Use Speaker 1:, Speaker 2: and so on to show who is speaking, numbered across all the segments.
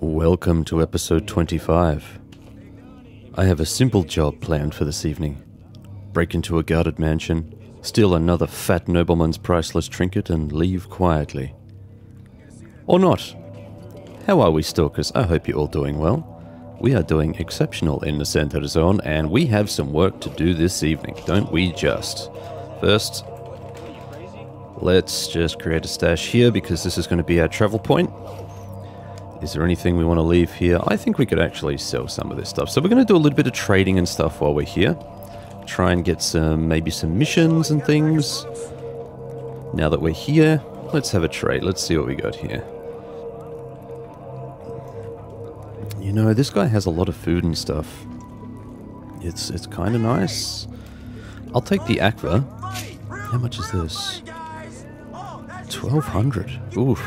Speaker 1: Welcome to episode 25. I have a simple job planned for this evening. Break into a guarded mansion, steal another fat nobleman's priceless trinket, and leave quietly. Or not. How are we, Stalkers? I hope you're all doing well. We are doing exceptional in the center zone, and we have some work to do this evening, don't we just? First, let's just create a stash here because this is going to be our travel point. Is there anything we want to leave here? I think we could actually sell some of this stuff. So we're going to do a little bit of trading and stuff while we're here. Try and get maybe some missions and things. Now that we're here, let's have a trade. Let's see what we got here. You know, this guy has a lot of food and stuff. It's kind of nice. I'll take the Aqua. How much is this? 1,200. Oof.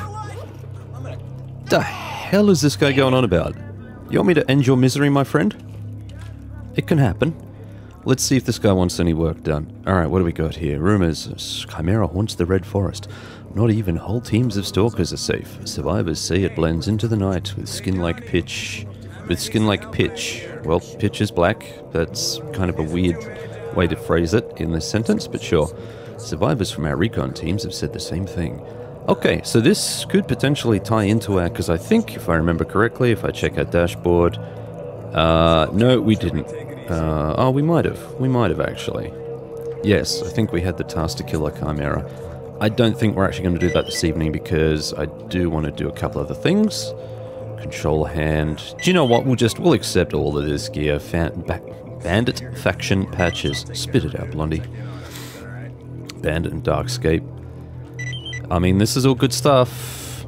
Speaker 1: The hell is this guy going on about? You want me to end your misery, my friend? It can happen. Let's see if this guy wants any work done. Alright, what do we got here? Rumors. Chimera haunts the Red Forest. Not even whole teams of stalkers are safe. Survivors say it blends into the night with skin like pitch. Well, pitch is black. That's kind of a weird way to phrase it in this sentence, but sure. Survivors from our recon teams have said the same thing. Okay, so this could potentially tie into our... Because I think, if I remember correctly, if I check our dashboard... no, we didn't. Oh, we might have. We might have, actually. Yes, I think we had the task to kill a Chimera. I don't think we're actually going to do that this evening because I do want to do a couple other things. Control hand. Do you know what? We'll accept all of this gear. Bandit faction patches. Spit it out, Blondie. Bandit and Darkscape. I mean, this is all good stuff.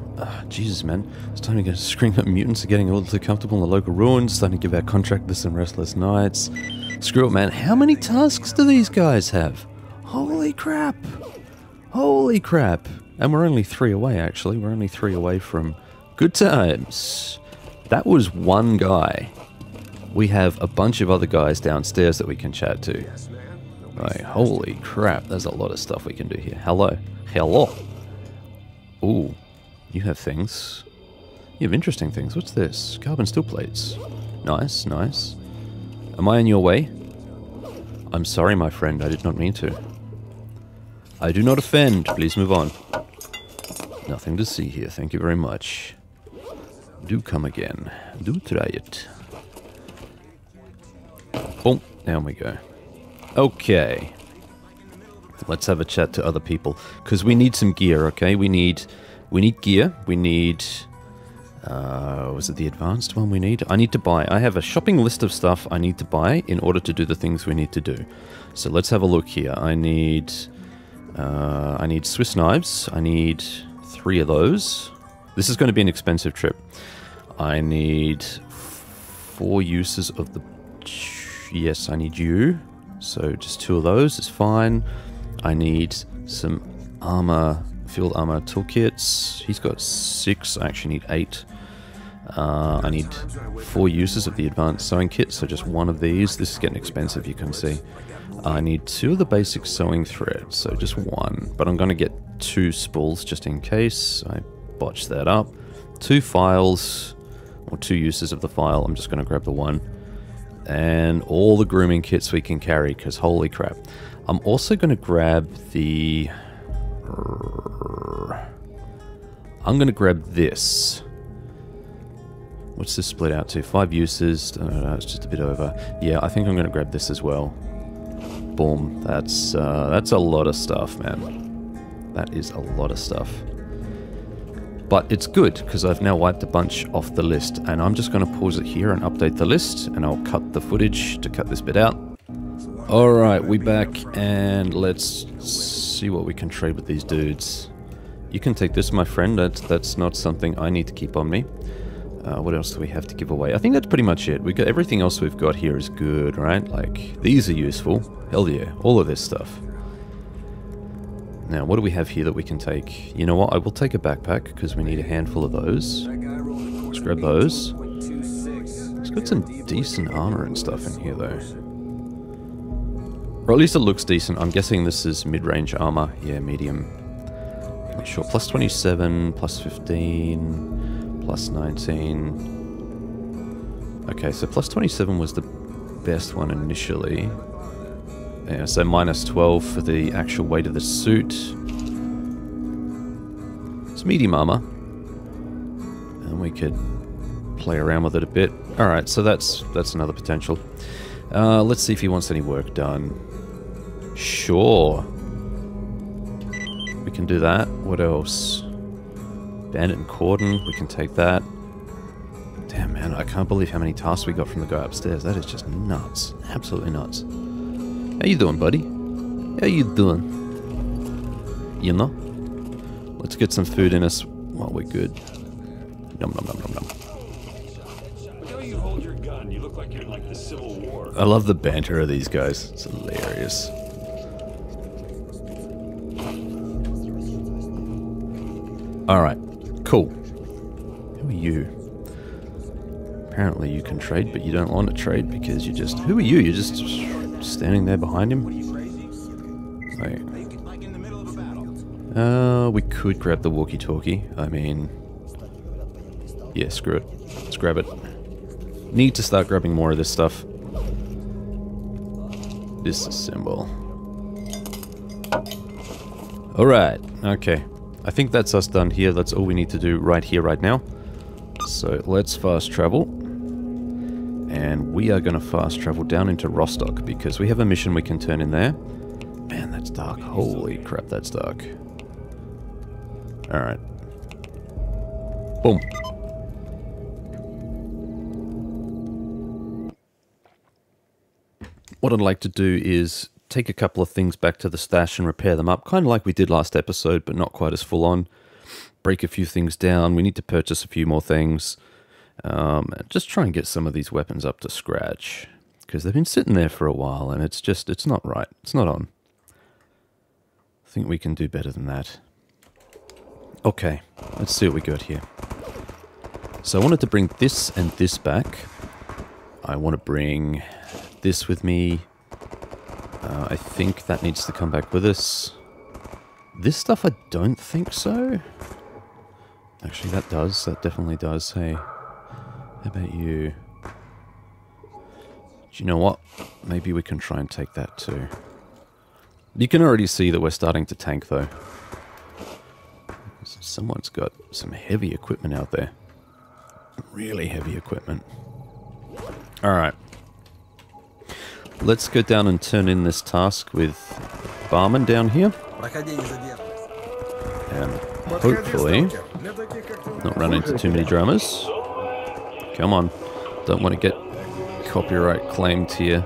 Speaker 1: Jesus, man. It's time to get screaming at mutants are getting a little too comfortable in the local ruins. Starting to give our contractors some restless nights. Screw it, man. How many tasks do these guys have? Holy crap. Holy crap. And we're only 3 away, actually. We're only 3 away from good times. That was one guy. We have a bunch of other guys downstairs that we can chat to. Right, holy crap. There's a lot of stuff we can do here. Hello. Hello. Ooh, you have things. You have interesting things. What's this? Carbon steel plates. Nice, nice. Am I in your way? I'm sorry, my friend. I did not mean to. I do not offend. Please move on. Nothing to see here. Thank you very much. Do come again. Do try it. Boom. Down we go. Okay. Let's have a chat to other people. Because we need some gear, okay? We need gear. We need... was it the advanced one we need? I need to buy... I have a shopping list of stuff I need to buy in order to do the things we need to do. So let's have a look here. I need Swiss knives. I need 3 of those. This is going to be an expensive trip. I need 4 uses of the... Yes, I need you. So just 2 of those is fine. I need some armor, field armor toolkits. He's got 6. I actually need 8. I need 4 uses of the advanced sewing kit, so just 1 of these. This is getting expensive, you can see. I need 2 of the basic sewing threads, so just 1. But I'm going to get 2 spools just in case. I botched that up. 2 files, or 2 uses of the file. I'm just going to grab the 1. And all the grooming kits we can carry, because holy crap. I'm also going to grab the... I'm going to grab this. What's this split out to? 5 uses. No, it's just a bit over. Yeah, I think I'm going to grab this as well. Boom. That's a lot of stuff, man. That is a lot of stuff. But it's good, because I've now wiped a bunch off the list. And I'm just going to pause it here and update the list. And I'll cut the footage to cut this bit out. Alright, we back, and let's see what we can trade with these dudes. You can take this, my friend. That's not something I need to keep on me. What else do we have to give away? I think that's pretty much it. We got everything else we've got here is good, right? Like, these are useful. Hell yeah, all of this stuff. Now, what do we have here that we can take? You know what? I will take a backpack, because we need a handful of those. Let's grab those. It's got some decent armor and stuff in here, though. Or at least it looks decent. I'm guessing this is mid-range armor. Yeah, medium. Sure, plus 27, plus 15, plus 19. Okay, so plus 27 was the best one initially. Yeah, so minus 12 for the actual weight of the suit. It's medium armor. And we could play around with it a bit. Alright, so that's another potential. Let's see if he wants any work done. Sure. We can do that. What else? Bandit and Cordon, we can take that. Damn, man, I can't believe how many tasks we got from the guy upstairs. That is just nuts. Absolutely nuts. How you doing, buddy? How you doing? You know? Let's get some food in us while we're good. Nom nom nom nom nom.
Speaker 2: Look how you hold your gun. You look like you're in like the Civil War.
Speaker 1: I love the banter of these guys. It's hilarious. Alright, cool. Who are you? Apparently you can trade, but you don't want to trade because you just... Who are you? You're just standing there behind him? Like, we could grab the walkie-talkie. I mean... Yeah, screw it. Let's grab it. Need to start grabbing more of this stuff. Disassemble. Alright, okay. I think that's us done here. That's all we need to do right here, right now. So let's fast travel. And we are going to fast travel down into Rostock because we have a mission we can turn in there. Man, that's dark. Holy crap, that's dark. Alright. Boom. What I'd like to do is take a couple of things back to the stash and repair them up, kind of like we did last episode, but not quite as full on. Break a few things down. We need to purchase a few more things. Just try and get some of these weapons up to scratch, because they've been sitting there for a while, and it's not right. It's not on. I think we can do better than that. Okay, let's see what we got here. So I wanted to bring this and this back. I want to bring this with me. I think that needs to come back with us. This stuff, I don't think so. Actually, that does. That definitely does. Hey, how about you? Do you know what? Maybe we can try and take that too. You can already see that we're starting to tank, though. Someone's got some heavy equipment out there. Really heavy equipment. Alright. Let's go down and turn in this task with Barman down here. And hopefully not run into too many dramas. Come on. Don't want to get copyright claimed here.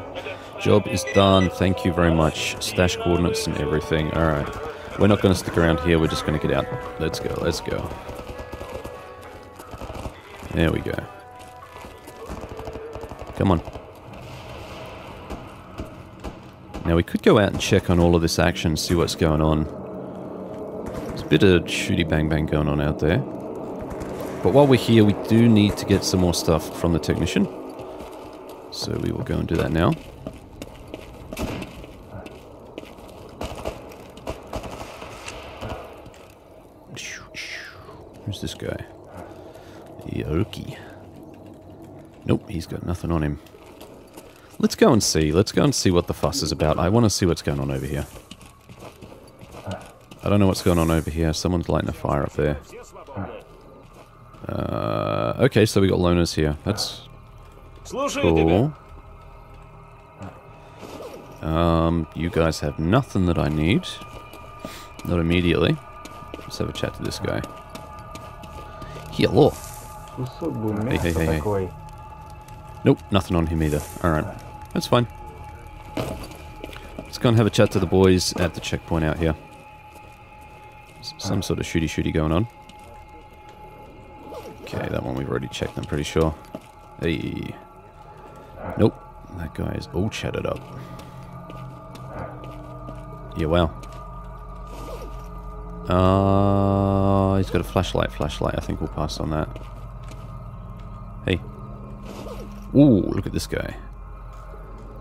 Speaker 1: Job is done. Thank you very much. Stash coordinates and everything. Alright. We're not going to stick around here. We're just going to get out. Let's go. Let's go. There we go. Come on. Now we could go out and check on all of this action, see what's going on. There's a bit of shooty bang bang going on out there. But while we're here, we do need to get some more stuff from the technician. So we will go and do that now. Who's this guy? Yoki. Nope, he's got nothing on him. Let's go and see. Let's go and see what the fuss is about. I want to see what's going on over here. I don't know what's going on over here. Someone's lighting a fire up there. Okay, so we got loners here. That's cool. You guys have nothing that I need. Not immediately. Let's have a chat to this guy. Hello. Hey, hey, hey, hey. Nope, nothing on him either. Alright, that's fine. Let's go and have a chat to the boys at the checkpoint out here. Some sort of shooty going on. Okay, that one we've already checked, I'm pretty sure. Hey. Nope, that guy is all chatted up. Yeah, wow. He's got a flashlight. I think we'll pass on that. Hey. Ooh, look at this guy.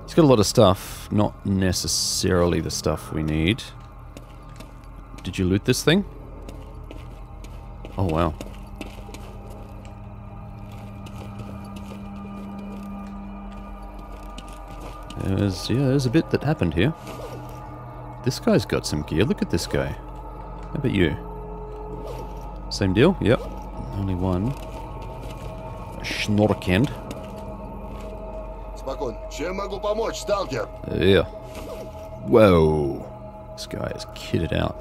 Speaker 1: He's got a lot of stuff, not necessarily the stuff we need. Did you loot this thing? Oh, wow. There's a bit that happened here. This guy's got some gear. Look at this guy. How about you? Same deal? Yep. Only one. Schnorkend.
Speaker 3: Чем могу помочь, Сталкер?
Speaker 1: Yeah. Whoa. This guy is kitted out.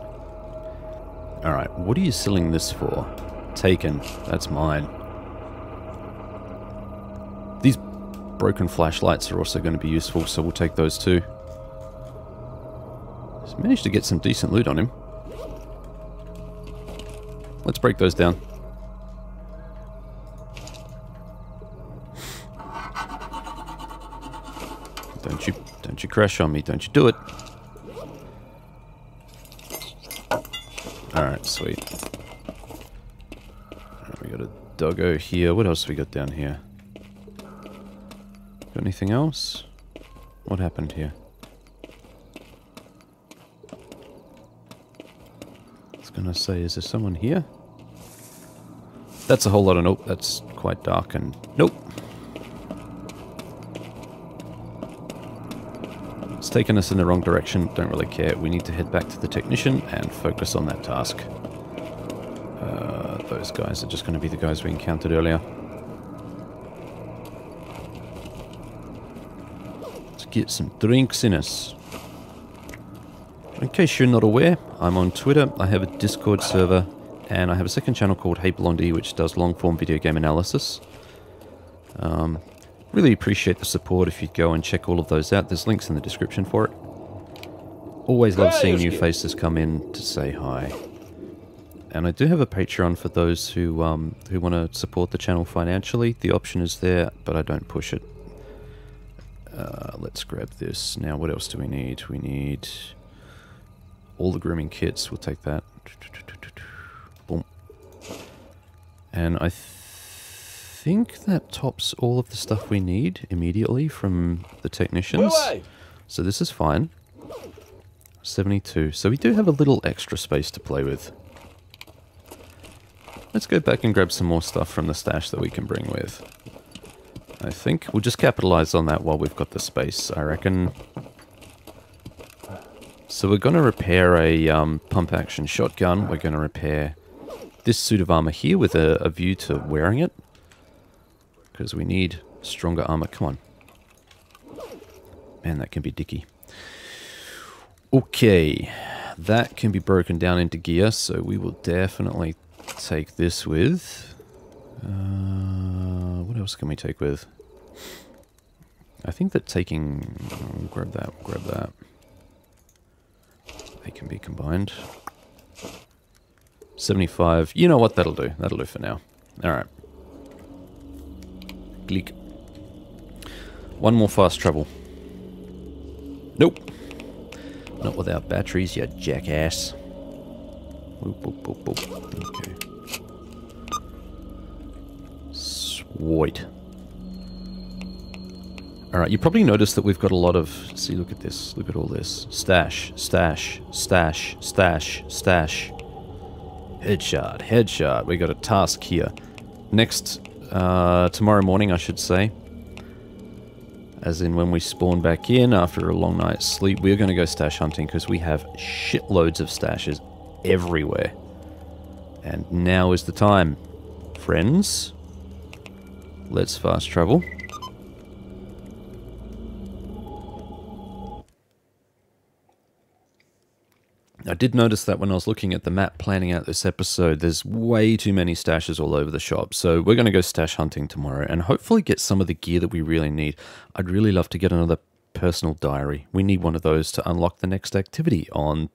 Speaker 1: Alright, what are you selling this for? Taken. That's mine. These broken flashlights are also going to be useful, so we'll take those too. He's managed to get some decent loot on him. Let's break those down. Don't you crash on me, don't you do it. Alright, sweet. We got a doggo here. What else have we got down here? Got anything else? What happened here? I was gonna say, is there someone here? That's a whole lot of nope. That's quite dark and nope. It's taken us in the wrong direction. Don't really care. We need to head back to the technician and focus on that task. Those guys are just going to be the guys we encountered earlier. Let's get some drinks in us. In case you're not aware, I'm on Twitter. I have a Discord server, and I have a second channel called Hey Blondie, which does long-form video game analysis. Really appreciate the support if you'd go and check all of those out. There's links in the description for it. Always love seeing new faces come in to say hi. And I do have a Patreon for those who want to support the channel financially. The option is there, but I don't push it. Let's grab this. Now, what else do we need? We need all the grooming kits. We'll take that. Boom. And I think that tops all of the stuff we need immediately from the technicians. So this is fine. 72. So we do have a little extra space to play with. Let's go back and grab some more stuff from the stash that we can bring with. I think we'll just capitalize on that while we've got the space, I reckon. So we're going to repair a pump-action shotgun. We're going to repair this suit of armor here with a view to wearing it. Because we need stronger armor. Come on. Man, that can be dicky. Okay. That can be broken down into gear, so we will definitely take this with. What else can we take with? I think that taking... grab that, grab that. They can be combined. 75. You know what? That'll do. That'll do for now. Alright. Gleek. One more fast travel. Nope. Not without batteries, you jackass. Boop, boop, boop, boop. Okay. Sweet. Alright, you probably noticed that we've got a lot of... See, look at this. Look at all this. Stash, stash, stash, stash, stash. Headshot, headshot. We got a task here. Next... tomorrow morning, I should say. As in when we spawn back in after a long night's sleep, we're going to go stash hunting because we have shitloads of stashes everywhere. And now is the time. Friends, let's fast travel. I did notice that when I was looking at the map planning out this episode, there's way too many stashes all over the shop. So we're going to go stash hunting tomorrow and hopefully get some of the gear that we really need. I'd really love to get another personal diary. We need one of those to unlock the next activity on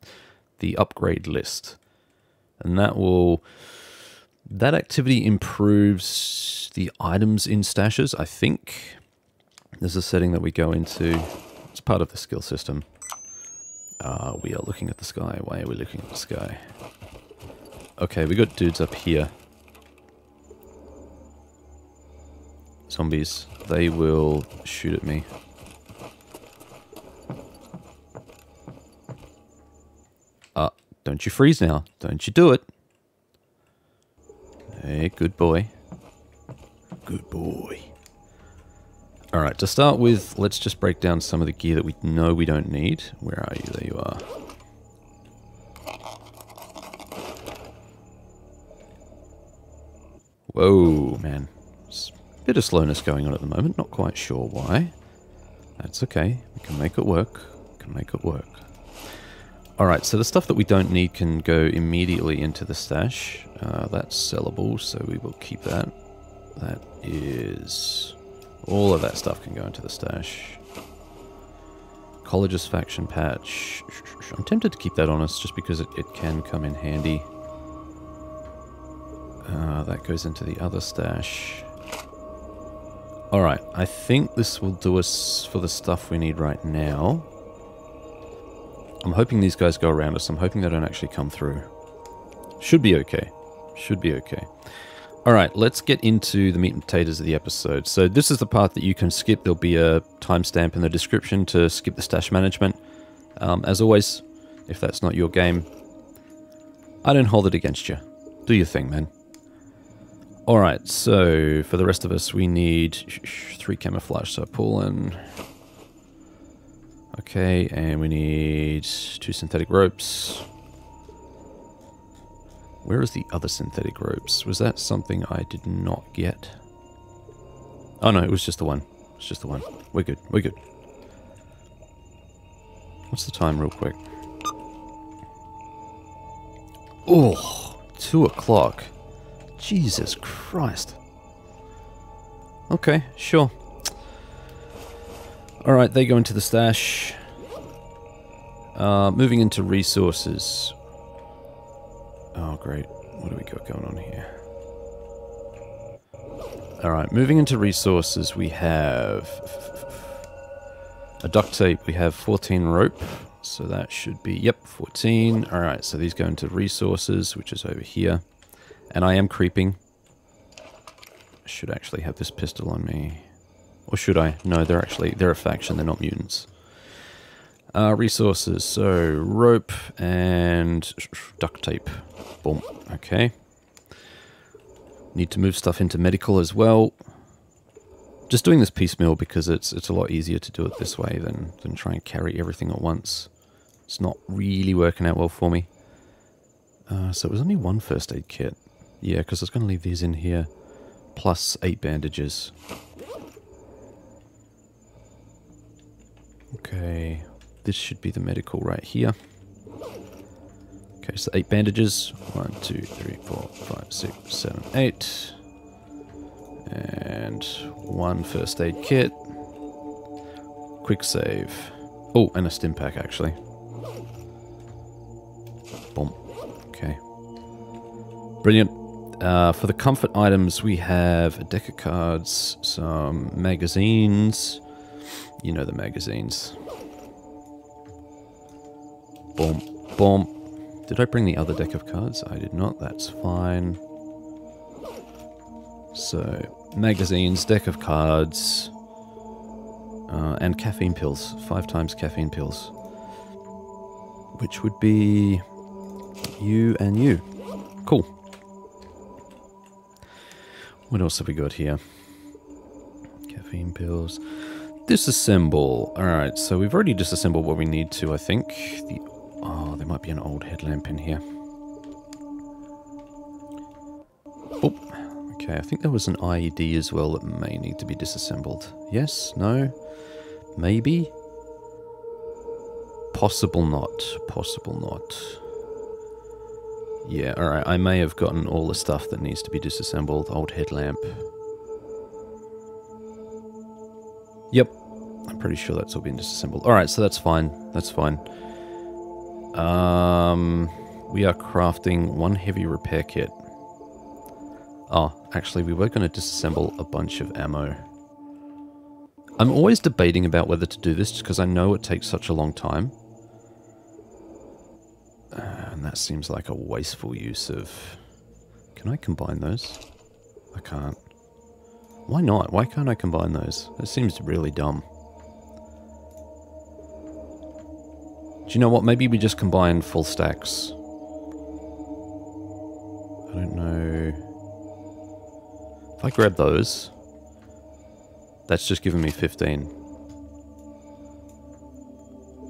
Speaker 1: the upgrade list. And that activity improves the items in stashes, I think. There's a setting that we go into. It's part of the skill system. We are looking at the sky. Why are we looking at the sky? Okay, we got dudes up here. Zombies. They will shoot at me. Don't you freeze now. Don't you do it. Hey, good boy. Good boy. Alright, to start with, let's just break down some of the gear that we know we don't need. Where are you? There you are. Whoa, man. There's a bit of slowness going on at the moment. Not quite sure why. That's okay. We can make it work. We can make it work. Alright, so the stuff that we don't need can go immediately into the stash. That's sellable, so we will keep that. That is... all of that stuff can go into the stash. College's faction patch. I'm tempted to keep that on us just because it can come in handy. That goes into the other stash. Alright, I think this will do us for the stuff we need right now. I'm hoping these guys go around us. I'm hoping they don't actually come through. Should be okay. Should be okay. Alright, let's get into the meat and potatoes of the episode. So this is the part that you can skip. There'll be a timestamp in the description to skip the stash management. As always, if that's not your game, I don't hold it against you. Do your thing, man. Alright, so for the rest of us, we need 3 camouflage, so pull in. Okay, and we need 2 synthetic ropes. Where is the other synthetic ropes? Was that something I did not get? Oh no, it was just the one. It's just the one. We're good, we're good. What's the time real quick? Oh, 2 o'clock. Jesus Christ. Okay, sure. Alright, they go into the stash. Moving into resources. Oh, great. What do we got going on here? Alright, moving into resources, we have a duct tape. We have 14 rope. So that should be, yep, 14. Alright, so these go into resources, which is over here. And I am creeping. I should actually have this pistol on me. Or should I? No, they're a faction, they're not mutants. Resources, so rope and duct tape. Boom, okay. Need to move stuff into medical as well. Just doing this piecemeal because it's a lot easier to do it this way than try and carry everything at once. It's not really working out well for me. So it was only 1 first aid kit. Yeah, because I was going to leave these in here. Plus 8 bandages. Okay, this should be the medical right here. Okay, so 8 bandages. 1, 2, 3, 4, 5, 6, 7, 8. And 1 first aid kit. Quick save. Oh, and a stim pack actually. Boom. Okay. Brilliant. For the comfort items, we have a deck of cards, some magazines. You know the magazines. Boom. Boom. Did I bring the other deck of cards? I did not. That's fine. So, magazines, deck of cards, and caffeine pills. 5 times caffeine pills. Which would be you and you. Cool. What else have we got here? Caffeine pills. Disassemble. Alright, so we've already disassembled what we need to, I think. Oh, there might be an old headlamp in here. Oh, okay, I think there was an IED as well that may need to be disassembled. Yes? No? Maybe? Possible not. Possible not. Yeah, alright, I may have gotten all the stuff that needs to be disassembled. Old headlamp. Yep, I'm pretty sure that's all been disassembled. Alright, so that's fine. That's fine. We are crafting 1 heavy repair kit. Oh, actually, we were going to disassemble a bunch of ammo. I'm always debating about whether to do this, because I know it takes such a long time. And that seems like a wasteful use of... Can I combine those? I can't. Why not? Why can't I combine those? That seems really dumb. Do you know what? Maybe we just combine full stacks. I don't know. If I grab those... That's just giving me 15.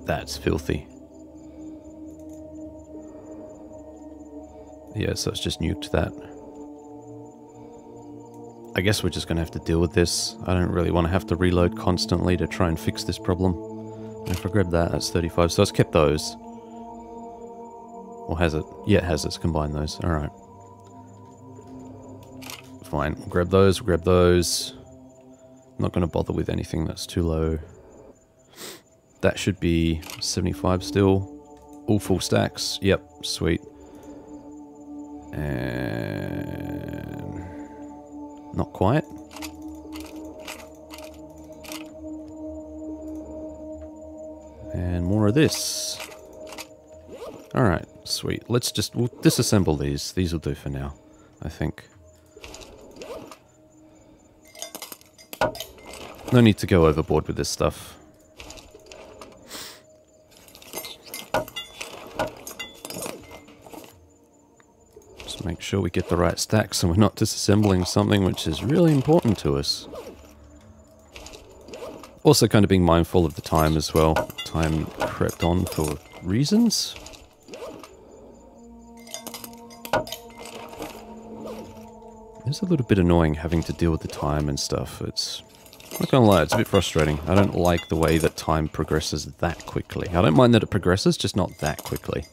Speaker 1: That's filthy. Yeah, so it's just nuked that. I guess we're just going to have to deal with this. I don't really want to have to reload constantly to try and fix this problem. And if I grab that, that's 35. So it's kept those. Or has it? Yeah, it has. It's combined those. Alright. Fine. We'll grab those. We'll grab those. I'm not going to bother with anything that's too low. That should be 75 still. All full stacks. Yep. Sweet. And... not quite. And more of this. Alright, sweet. We'll disassemble these. These will do for now, I think. No need to go overboard with this stuff. Just make sure we get the right stacks so we're not disassembling something which is really important to us. Also kind of being mindful of the time as well. Time crept on for reasons. It's a little bit annoying having to deal with the time and stuff. It's, I'm not gonna lie, it's a bit frustrating. I don't like the way that time progresses that quickly. I don't mind that it progresses, just not that quickly.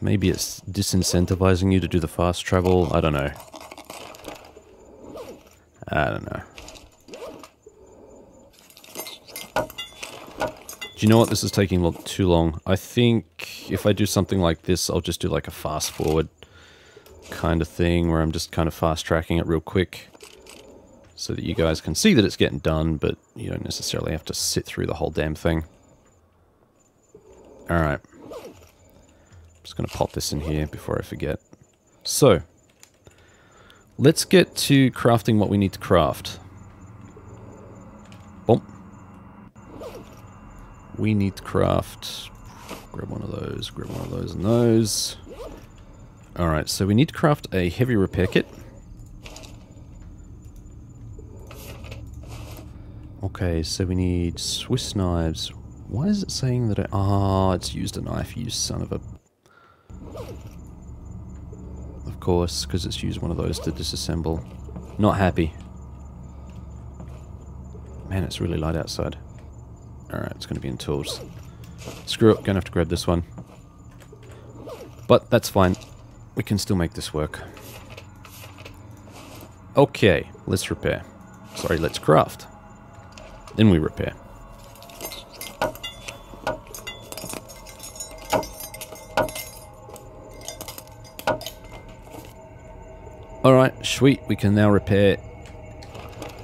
Speaker 1: Maybe it's disincentivizing you to do the fast travel. I don't know. I don't know. Do you know what? This is taking too long. I think if I do something like this, I'll just do like a fast forward kind of thing where I'm just kind of fast tracking it real quick so that you guys can see that it's getting done, but you don't necessarily have to sit through the whole damn thing. Alright. I'm just going to pop this in here before I forget. So, let's get to crafting what we need to craft. Boom. We need to craft... grab one of those and those. Alright, so we need to craft a heavy repair kit. Okay, so we need Swiss knives. Why is it saying that it's used a knife, you son of a... Of course, because it's used one of those to disassemble. Not happy. Man, it's really light outside. Alright, it's going to be in tools. Screw it, gonna have to grab this one. But that's fine. We can still make this work. Okay, let's repair. Sorry, let's craft. Then we repair. Alright, sweet. We can now repair...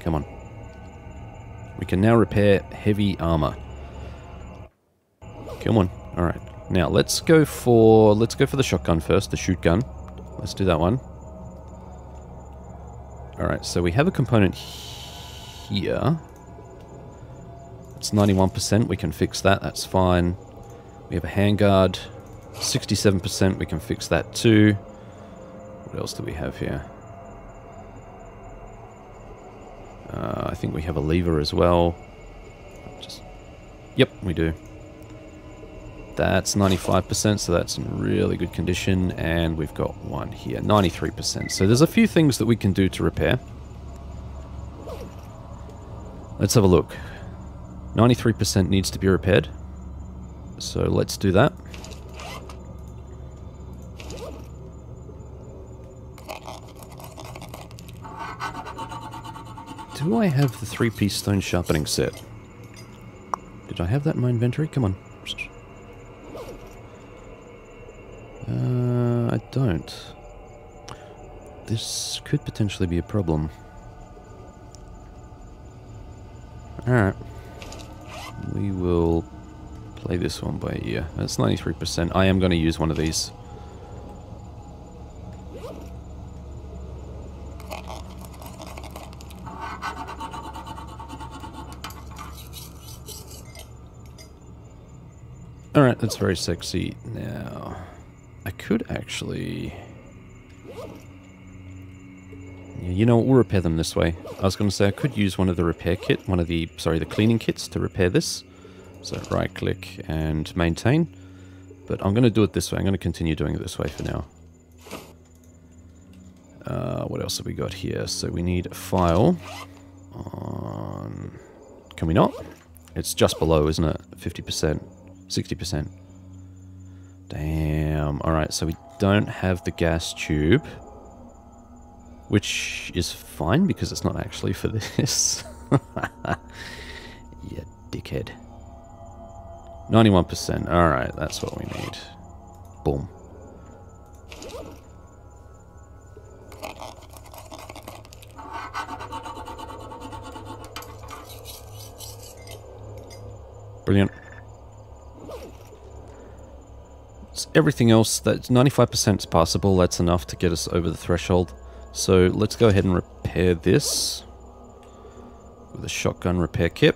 Speaker 1: Come on. We can now repair heavy armor. Come on. Alright. Now, let's go for the shotgun first, the shoot gun. Let's do that one. Alright, so we have a component here. It's 91%, we can fix that, that's fine. We have a handguard, 67%, we can fix that too. What else do we have here? I think we have a lever as well. Yep, we do. That's 95%, so that's in really good condition, and we've got one here, 93%. So there's a few things that we can do to repair. Let's have a look. 93% needs to be repaired, so let's do that. Do I have the 3-piece stone sharpening set? Did I have that in my inventory? Come on. I don't. This could potentially be a problem. Alright. We will play this one by ear. That's 93%. I am going to use one of these. Alright, that's very sexy. Now, I could actually... Yeah, you know what, we'll repair them this way. I was going to say I could use one of the repair kit, the cleaning kits to repair this. So right click and maintain. But I'm going to do it this way. I'm going to continue doing it this way for now. What else have we got here? So we need a file on... Can we not? It's just below, isn't it? 50%. 60%. Damn. Alright, so we don't have the gas tube. Which is fine, because it's not actually for this. You dickhead. 91%. Alright, that's what we need. Boom. Brilliant. So everything else, that's 95% is passable. That's enough to get us over the threshold. So let's go ahead and repair this with a shotgun repair kit.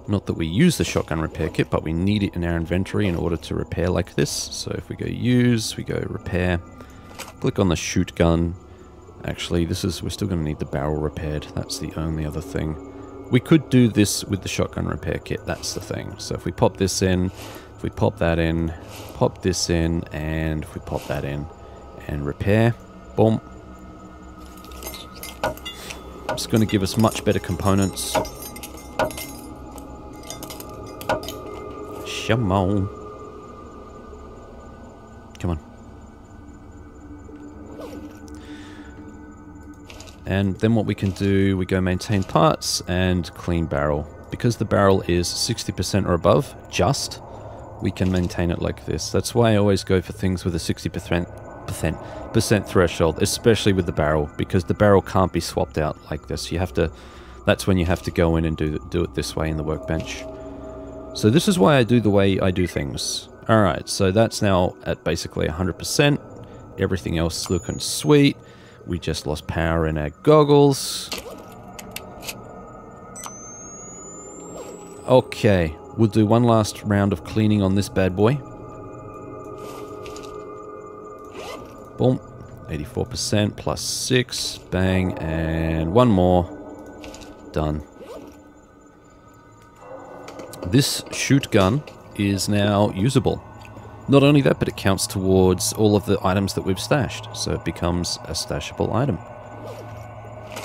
Speaker 1: Not that we use the shotgun repair kit, but we need it in our inventory in order to repair like this. So if we go use, we go repair, click on the shoot gun. Actually, we're still going to need the barrel repaired. That's the only other thing. We could do this with the shotgun repair kit, that's the thing. So if we pop this in, if we pop that in, pop this in, and if we pop that in, and repair, boom. It's going to give us much better components. Come on. Come on. And then what we can do, we go maintain parts and clean barrel. Because the barrel is 60% or above, we can maintain it like this. That's why I always go for things with a 60% threshold, especially with the barrel, because the barrel can't be swapped out like this. You have to, that's when you have to go in and do it this way in the workbench. So this is why I do the way I do things. Alright, so that's now at basically 100%. Everything else is looking sweet. We just lost power in our goggles. Okay, we'll do one last round of cleaning on this bad boy. Boom. 84% plus 6. Bang. And one more. Done. This shoot gun is now usable. Not only that, but it counts towards all of the items that we've stashed. So it becomes a stashable item.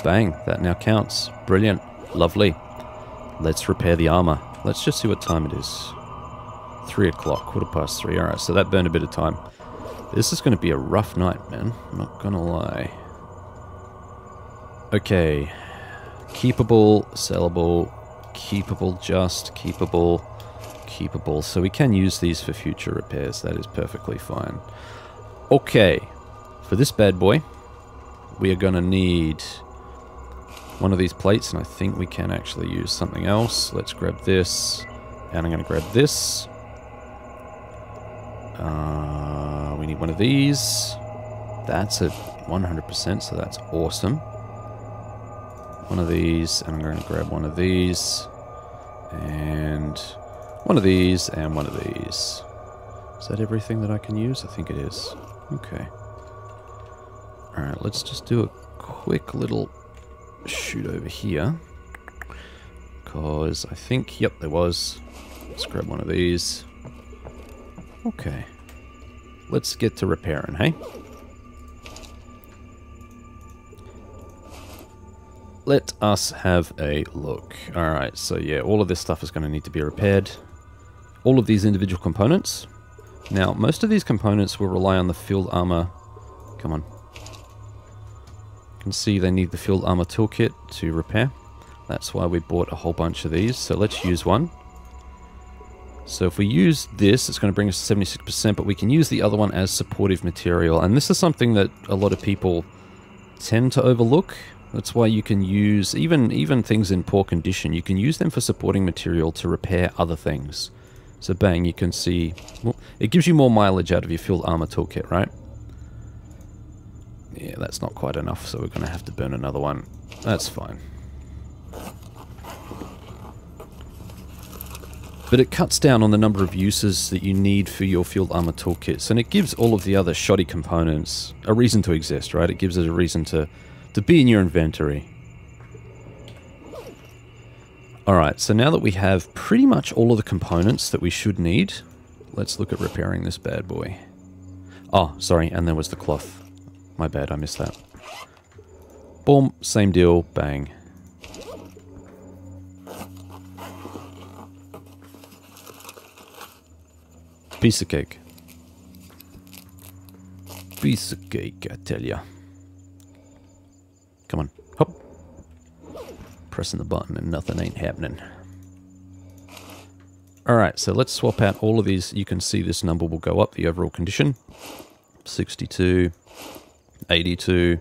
Speaker 1: Bang. That now counts. Brilliant. Lovely. Let's repair the armor. Let's just see what time it is. 3 o'clock. 3:15. Alright, so that burned a bit of time. This is going to be a rough night, man. I'm not going to lie. Okay. Keepable, sellable, keepable, just, keepable, keepable. So we can use these for future repairs. That is perfectly fine. Okay. For this bad boy, we are going to need one of these plates, and I think we can actually use something else. Let's grab this, and I'm going to grab this. We need one of these. That's at 100%, so that's awesome. One of these, and I'm going to grab one of these, and one of these, and one of these. Is that everything that I can use? I think it is. Okay. Alright, let's just do a quick little shoot over here. Because I think, yep, there was. Let's grab one of these. Okay. Let's get to repairing, hey? Let us have a look. Alright, so yeah, all of this stuff is going to need to be repaired. All of these individual components. Now, most of these components will rely on the field armor. Come on. You can see they need the field armor toolkit to repair. That's why we bought a whole bunch of these. So let's use one. So if we use this, it's going to bring us to 76%, but we can use the other one as supportive material. And this is something that a lot of people tend to overlook. That's why you can use, even things in poor condition, you can use them for supporting material to repair other things. So bang, you can see, well, it gives you more mileage out of your field armor toolkit, right? Yeah, that's not quite enough, so we're going to have to burn another one. That's fine. but it cuts down on the number of uses that you need for your field armor toolkits, and it gives all of the other shoddy components a reason to exist, right? It gives it a reason to be in your inventory. Alright, so now that we have pretty much all of the components that we should need, let's look at repairing this bad boy. Oh, sorry, and there was the cloth. My bad, I missed that. Boom, same deal, bang. Piece of cake. Piece of cake, I tell ya. Come on, hop. Pressing the button and nothing ain't happening. Alright, so let's swap out all of these. You can see this number will go up, the overall condition. 62, 82.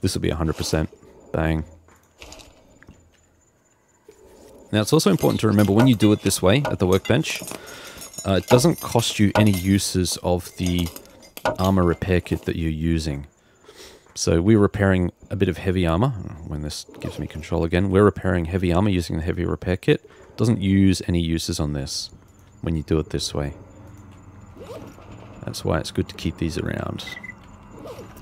Speaker 1: This will be 100%. Bang. Now, it's also important to remember when you do it this way at the workbench, it doesn't cost you any uses of the armor repair kit that you're using. So we're repairing a bit of heavy armor. When this gives me control again, we're repairing heavy armor using the heavy repair kit. Doesn't use any uses on this when you do it this way. That's why it's good to keep these around.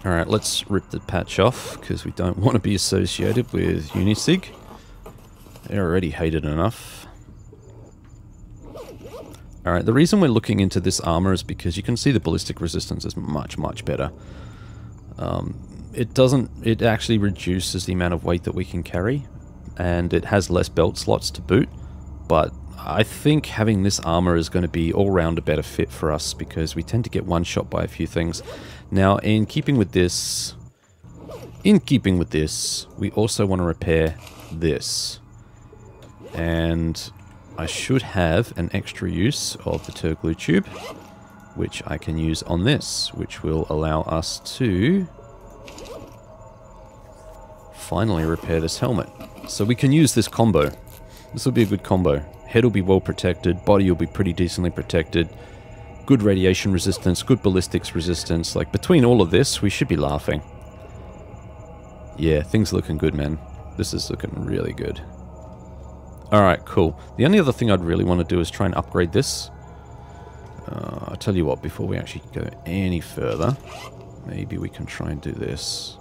Speaker 1: Alright, let's rip the patch off, because we don't want to be associated with Unisig. They're already hated enough. Alright, the reason we're looking into this armor is because you can see the ballistic resistance is much, much better. It actually reduces the amount of weight that we can carry, and it has less belt slots to boot, but I think having this armor is going to be all round a better fit for us, because we tend to get one shot by a few things. Now, in keeping with this, we also want to repair this. And I should have an extra use of the turglue tube, which I can use on this, which will allow us to finally repair this helmet. So we can use this combo. This will be a good combo. Head will be well protected, body will be pretty decently protected, good radiation resistance, good ballistics resistance. Like, between all of this, we should be laughing. Yeah, things are looking good, man. This is looking really good. Alright, cool. The only other thing I'd really want to do is try and upgrade this. I'll tell you what, before we actually go any further, maybe we can try and do this.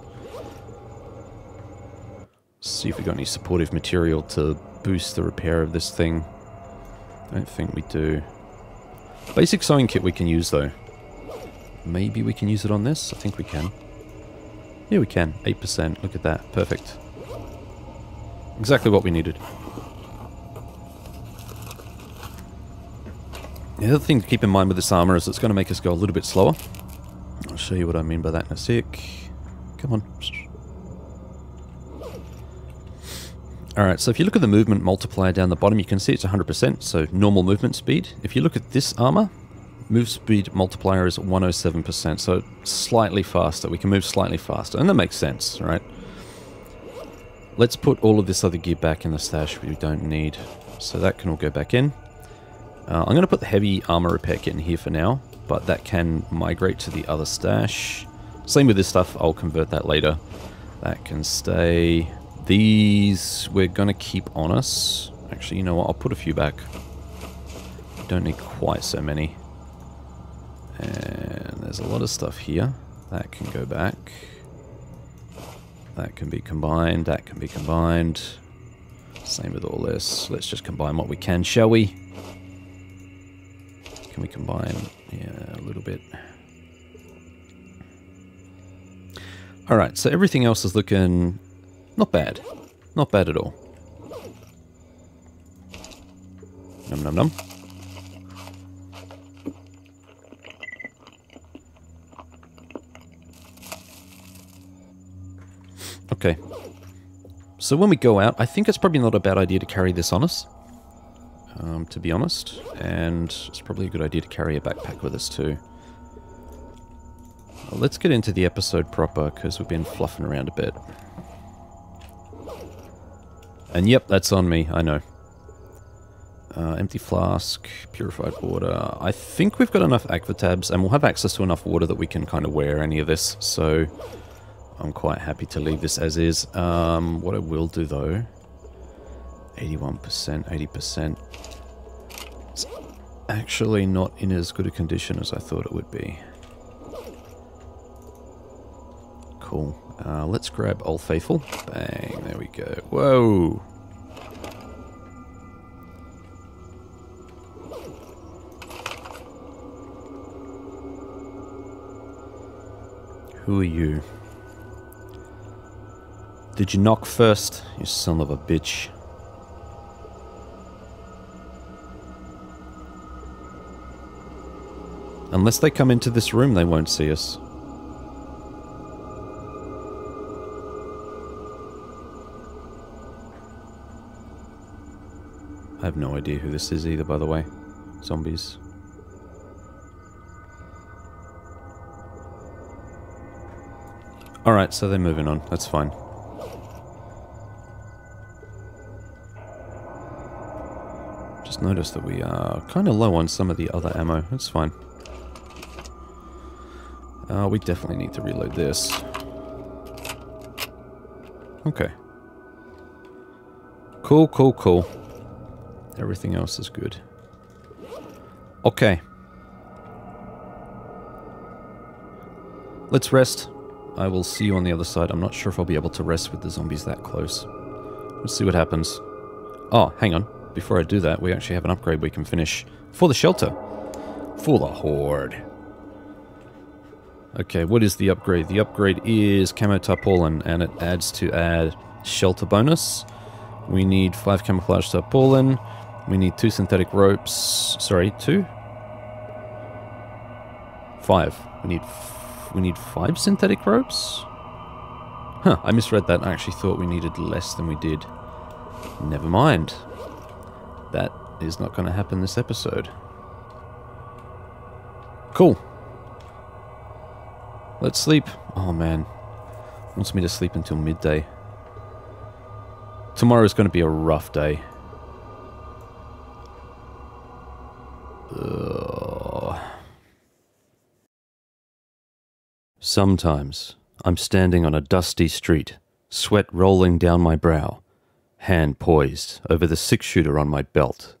Speaker 1: See if we got any supportive material to boost the repair of this thing. I don't think we do. Basic sewing kit we can use, though. Maybe we can use it on this? I think we can. Yeah, we can. 8%. Look at that. Perfect. Exactly what we needed. The other thing to keep in mind with this armor is it's going to make us go a little bit slower. I'll show you what I mean by that in a sec. Come on. Alright, so if you look at the movement multiplier down the bottom, you can see it's 100%, so normal movement speed. If you look at this armor, move speed multiplier is 107%, so slightly faster. We can move slightly faster, and that makes sense, right? Let's put all of this other gear back in the stash we don't need. So that can all go back in. I'm going to put the heavy armor repair kit in here for now, but that can migrate to the other stash. Same with this stuff, I'll convert that later. That can stay. These we're going to keep on us. Actually, you know what, I'll put a few back. Don't need quite so many. And there's a lot of stuff here. That can go back. That can be combined, that can be combined. Same with all this. Let's just combine what we can, shall we? Can we combine? Yeah, a little bit. Alright, so everything else is looking not bad. Not bad at all. Num num num. Okay. So when we go out, I think it's probably not a bad idea to carry this on us. To be honest. And it's probably a good idea to carry a backpack with us too. Well, let's get into the episode proper, because we've been fluffing around a bit. And yep, that's on me, I know. Empty flask, purified water. I think we've got enough aqua tabs, and we'll have access to enough water that we can kind of wear any of this, so I'm quite happy to leave this as is. What I will do, though, 81%, 80%. It's actually not in as good a condition as I thought it would be. Cool. Let's grab Old Faithful. Bang, there we go. Whoa! Who are you? Did you knock first, you son of a bitch? Unless they come into this room, they won't see us. I have no idea who this is either, by the way. Zombies. Alright, so they're moving on. That's fine. Just noticed that we are kind of low on some of the other ammo. That's fine. We definitely need to reload this. Okay. Cool, cool, cool. Everything else is good. Okay. Let's rest. I will see you on the other side. I'm not sure if I'll be able to rest with the zombies that close. Let's see what happens. Oh, hang on. Before I do that, we actually have an upgrade we can finish for the shelter. For the horde. Okay, what is the upgrade? The upgrade is Camo Tarpaulin, and it adds to add shelter bonus. We need 5 camouflage tarpaulin. We need 2 synthetic ropes. Sorry, 2? 5. We need 5 synthetic ropes? Huh, I misread that. I actually thought we needed less than we did. Never mind. That is not going to happen this episode. Cool. Let's sleep. Oh man. Wants me to sleep until midday. Tomorrow's going to be a rough day. Ugh. Sometimes I'm standing on a dusty street, sweat rolling down my brow, hand poised over the 6-shooter on my belt.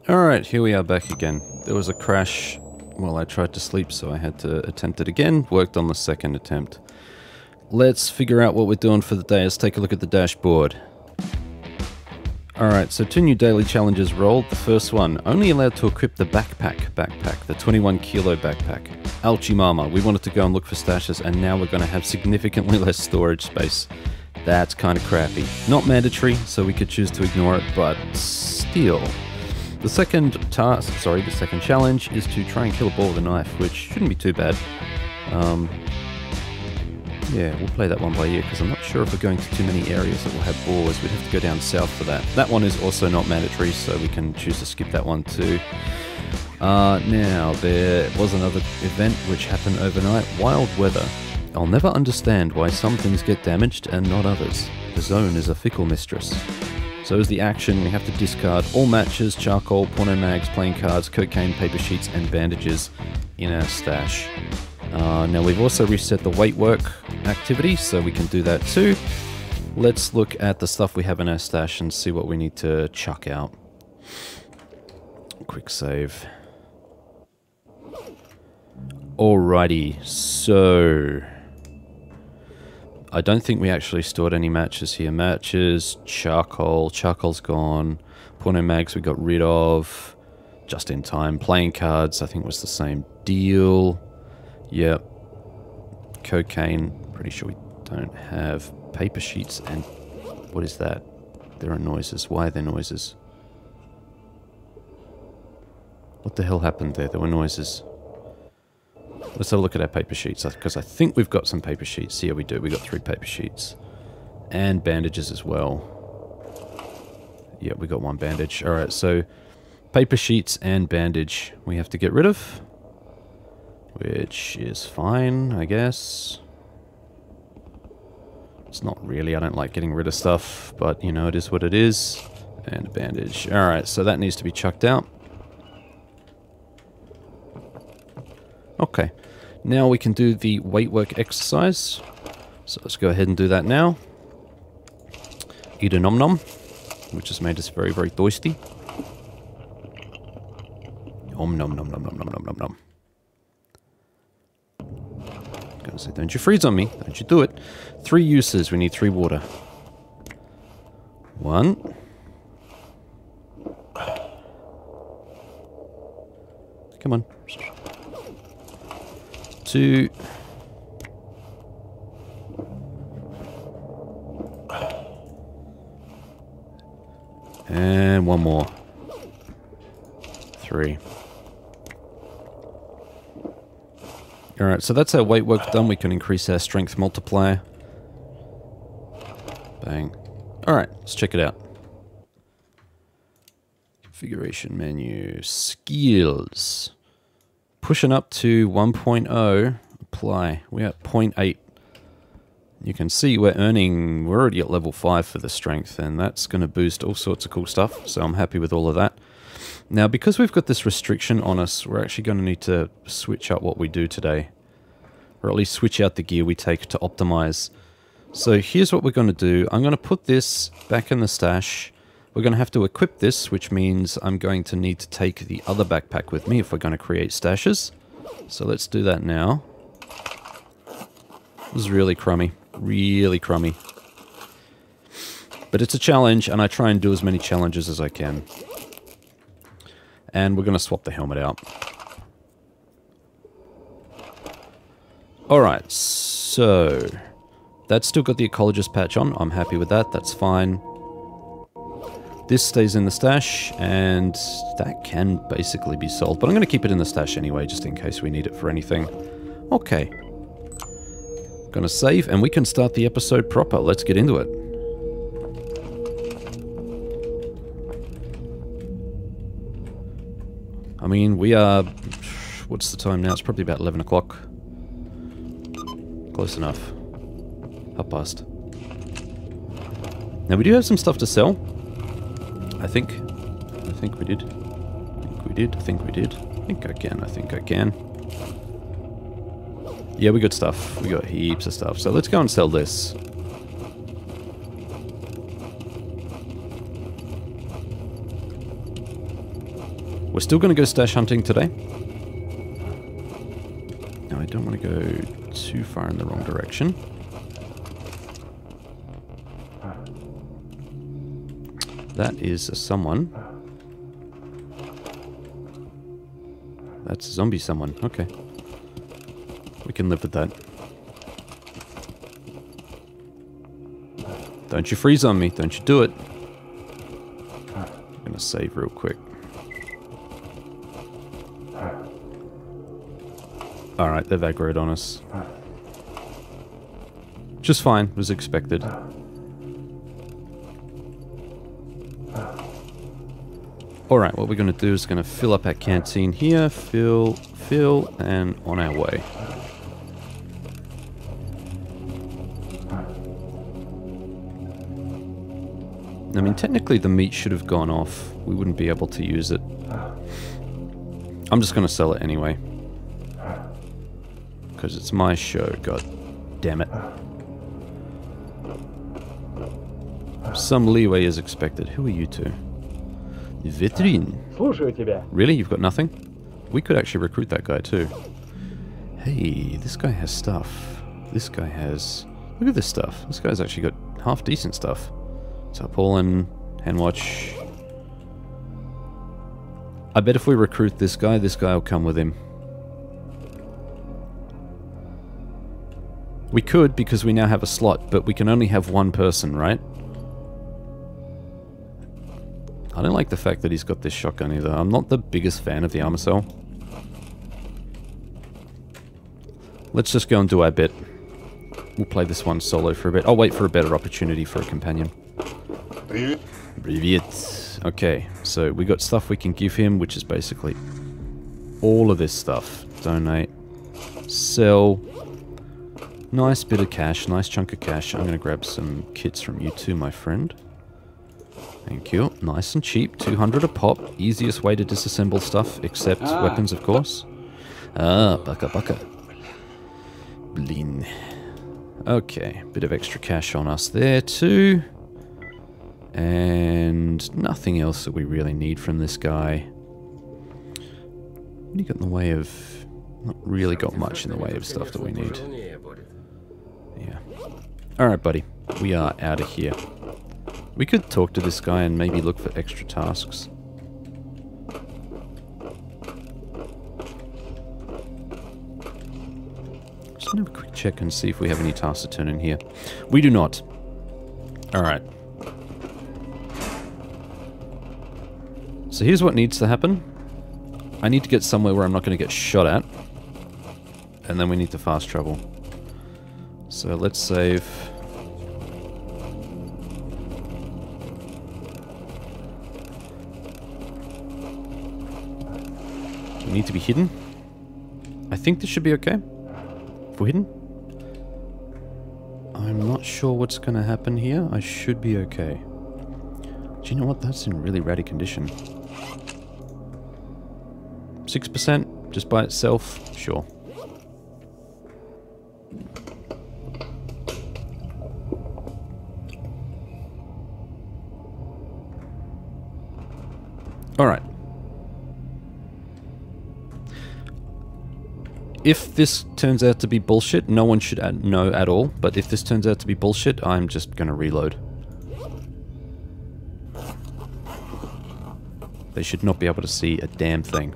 Speaker 1: Alright, here we are back again. There was a crash while I tried to sleep, so I had to attempt it again. Worked on the second attempt. Let's figure out what we're doing for the day. Let's take a look at the dashboard. Alright, so 2 new daily challenges rolled. The first one, only allowed to equip the backpack, the 21 kilo backpack. Ouchie mama, we wanted to go and look for stashes, and now we're going to have significantly less storage space. That's kind of crappy. Not mandatory, so we could choose to ignore it, but still. The second challenge is to try and kill a ball with a knife, which shouldn't be too bad. Yeah, we'll play that one by ear, because I'm not sure if we're going to too many areas that will have boars. We'd have to go down south for that. That one is also not mandatory, so we can choose to skip that one too. Now, there was another event which happened overnight. Wild weather. I'll never understand why some things get damaged and not others. The zone is a fickle mistress. So as the action, we have to discard all matches, charcoal, porno mags, playing cards, cocaine, paper sheets, and bandages in our stash. Now we've also reset the weight work activity, so we can do that too. Let's look at the stuff we have in our stash and see what we need to chuck out. Quick save. Alrighty, so I don't think we actually stored any matches here. Matches, charcoal, charcoal's gone. Porno mags we got rid of. Just in time. Playing cards, I think was the same deal. Yep. Cocaine, pretty sure we don't have. Paper sheets and... what is that? There are noises. Why are there noises? What the hell happened there? There were noises. Let's have a look at our paper sheets, because I think we've got some paper sheets. Yeah, we do. We got 3 paper sheets. And bandages as well. Yeah, we got 1 bandage. Alright, so paper sheets and bandage we have to get rid of. Which is fine, I guess. It's not really. I don't like getting rid of stuff, but, you know, it is what it is. And a bandage. Alright, so that needs to be chucked out. Okay. Now we can do the weight work exercise. So let's go ahead and do that now. Eat a nom nom, which has made us very, very thirsty. Nom nom nom nom nom nom nom nom nom. Gonna say, don't you freeze on me. Don't you do it. 3 uses. We need 3 water. 1. Come on. 2. And 1 more. 3. Alright, so that's our weight work done. We can increase our strength multiplier. Bang. Alright, let's check it out. Configuration menu. Skills. Pushing up to 1.0. Apply. We're at 0.8. You can see we're already at level 5 for the strength, and that's going to boost all sorts of cool stuff, so I'm happy with all of that. Now, because we've got this restriction on us, we're actually going to need to switch up what we do today. Or at least switch out the gear we take to optimize. So here's what we're going to do. I'm going to put this back in the stash. We're going to have to equip this, which means I'm going to need to take the other backpack with me if we're going to create stashes. So let's do that now. This is really crummy. Really crummy. But it's a challenge, and I try and do as many challenges as I can. And we're going to swap the helmet out. Alright, so... that's still got the ecologist patch on. I'm happy with that. That's fine. This stays in the stash, and that can basically be sold. But I'm going to keep it in the stash anyway, just in case we need it for anything. Okay. Gonna save, and we can start the episode proper. Let's get into it. I mean, we are... what's the time now? It's probably about 11 o'clock. Close enough. 1:30. Now, we do have some stuff to sell. I think we did. I think I can. Yeah, we got stuff. We got heaps of stuff. So let's go and sell this. We're still going to go stash hunting today. No, I don't want to go too far in the wrong direction. That is someone. That's a zombie someone. Okay. We can live with that. Don't you freeze on me. Don't you do it. I'm gonna save real quick. Alright, they've aggroed on us. Just fine, was expected. Alright, what we're going to do is going to fill up our canteen here, fill, and on our way. I mean, technically the meat should have gone off. We wouldn't be able to use it. I'm just going to sell it anyway. Because it's my show, god damn it. Some leeway is expected. Who are you two? Vitrine. Really? You've got nothing? We could actually recruit that guy too. Hey, this guy has stuff. This guy has... look at this stuff. This guy's actually got half decent stuff. Tarpaulin, handwatch. I bet if we recruit this guy will come with him. We could, because we now have a slot, but we can only have one person, right? I don't like the fact that he's got this shotgun either. I'm not the biggest fan of the armor cell. Let's just go and do our bit. We'll play this one solo for a bit. I'll wait for a better opportunity for a companion. Привет. Okay, so we got stuff we can give him, which is basically all of this stuff. Donate. Sell. Nice bit of cash, nice chunk of cash. I'm going to grab some kits from you too, my friend. Thank you. Nice and cheap. 200 a pop. Easiest way to disassemble stuff, except weapons, of course. Ah, baka baka. Goblin. Okay, bit of extra cash on us there too. And nothing else that we really need from this guy. What do you got in the way of... Not really got much in the way of stuff that we need. Yeah. Alright, buddy. We are out of here. We could talk to this guy and maybe look for extra tasks. Just gonna have a quick check and see if we have any tasks to turn in here. We do not. Alright. So here's what needs to happen. I need to get somewhere where I'm not going to get shot at. And then we need to fast travel. So let's save. We need to be hidden. I think this should be okay. If we're hidden. I'm not sure what's going to happen here. I should be okay. Do you know what? That's in really ratty condition. 6% just by itself? Sure. Alright. If this turns out to be bullshit, no one should know at all, but if this turns out to be bullshit, I'm just gonna reload. They should not be able to see a damn thing.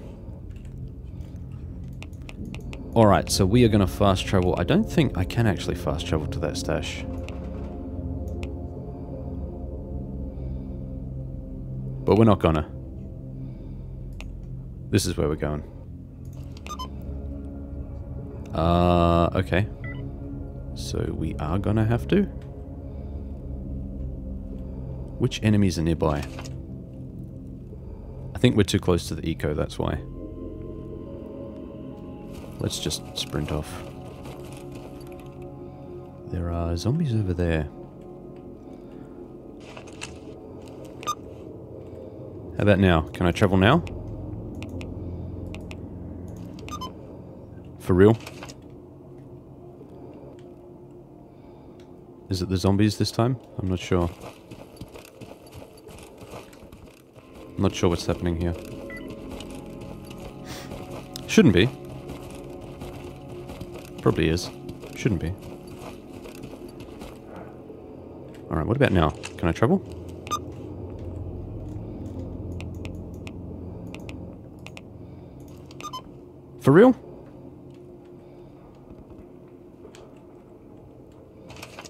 Speaker 1: Alright, so we are going to fast travel. I don't think I can actually fast travel to that stash. But we're not gonna. This is where we're going. Okay. So we are gonna have to. Which enemies are nearby? I think we're too close to the eco, that's why. Let's just sprint off. There are zombies over there. How about now? Can I travel now? For real? Is it the zombies this time? I'm not sure. I'm not sure what's happening here. Shouldn't be. Probably is. Shouldn't be. Alright, what about now? Can I travel? For real?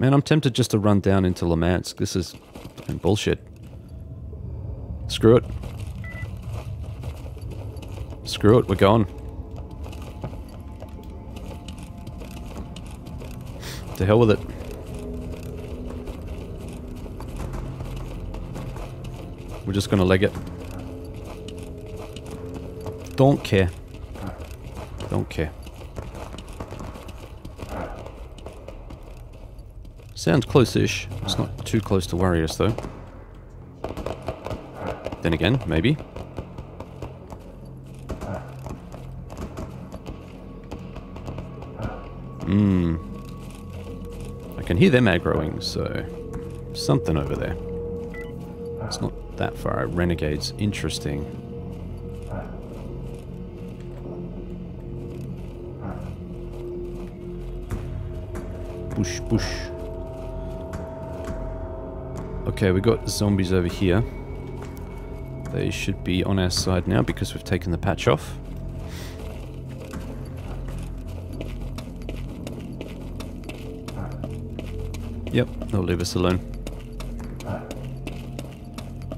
Speaker 1: Man, I'm tempted just to run down into Lamansk. This is fucking bullshit. Screw it. Screw it, we're going. To hell with it. We're just gonna leg it. Don't care. Don't care. Sounds close-ish. It's not too close to worry us, though. Then again, maybe. I can hear them aggroing, so something over there. It's not that far. Renegades, interesting. Bush, bush. Okay, we got zombies over here. They should be on our side now because we've taken the patch off. Yep, they'll leave us alone.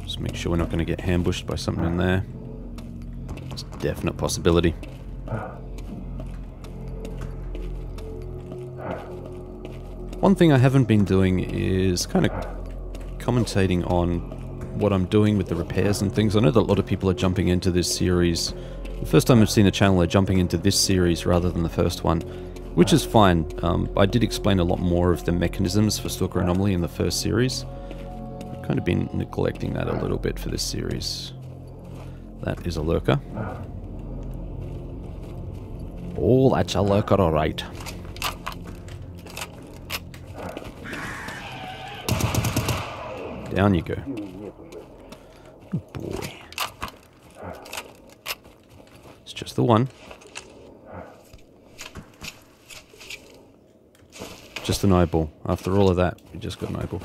Speaker 1: Just make sure we're not going to get ambushed by something in there. It's a definite possibility. One thing I haven't been doing is kind of commentating on what I'm doing with the repairs and things. I know that a lot of people are jumping into this series. The first time I've seen the channel, they're jumping into this series rather than the first one. Which is fine. I did explain a lot more of the mechanisms for Stalker Anomaly in the first series. I've kind of been neglecting that a little bit for this series. That is a lurker. Oh, that's a lurker, alright. Down you go. Good boy. It's just the one. Just an eyeball. After all of that, we just got an eyeball.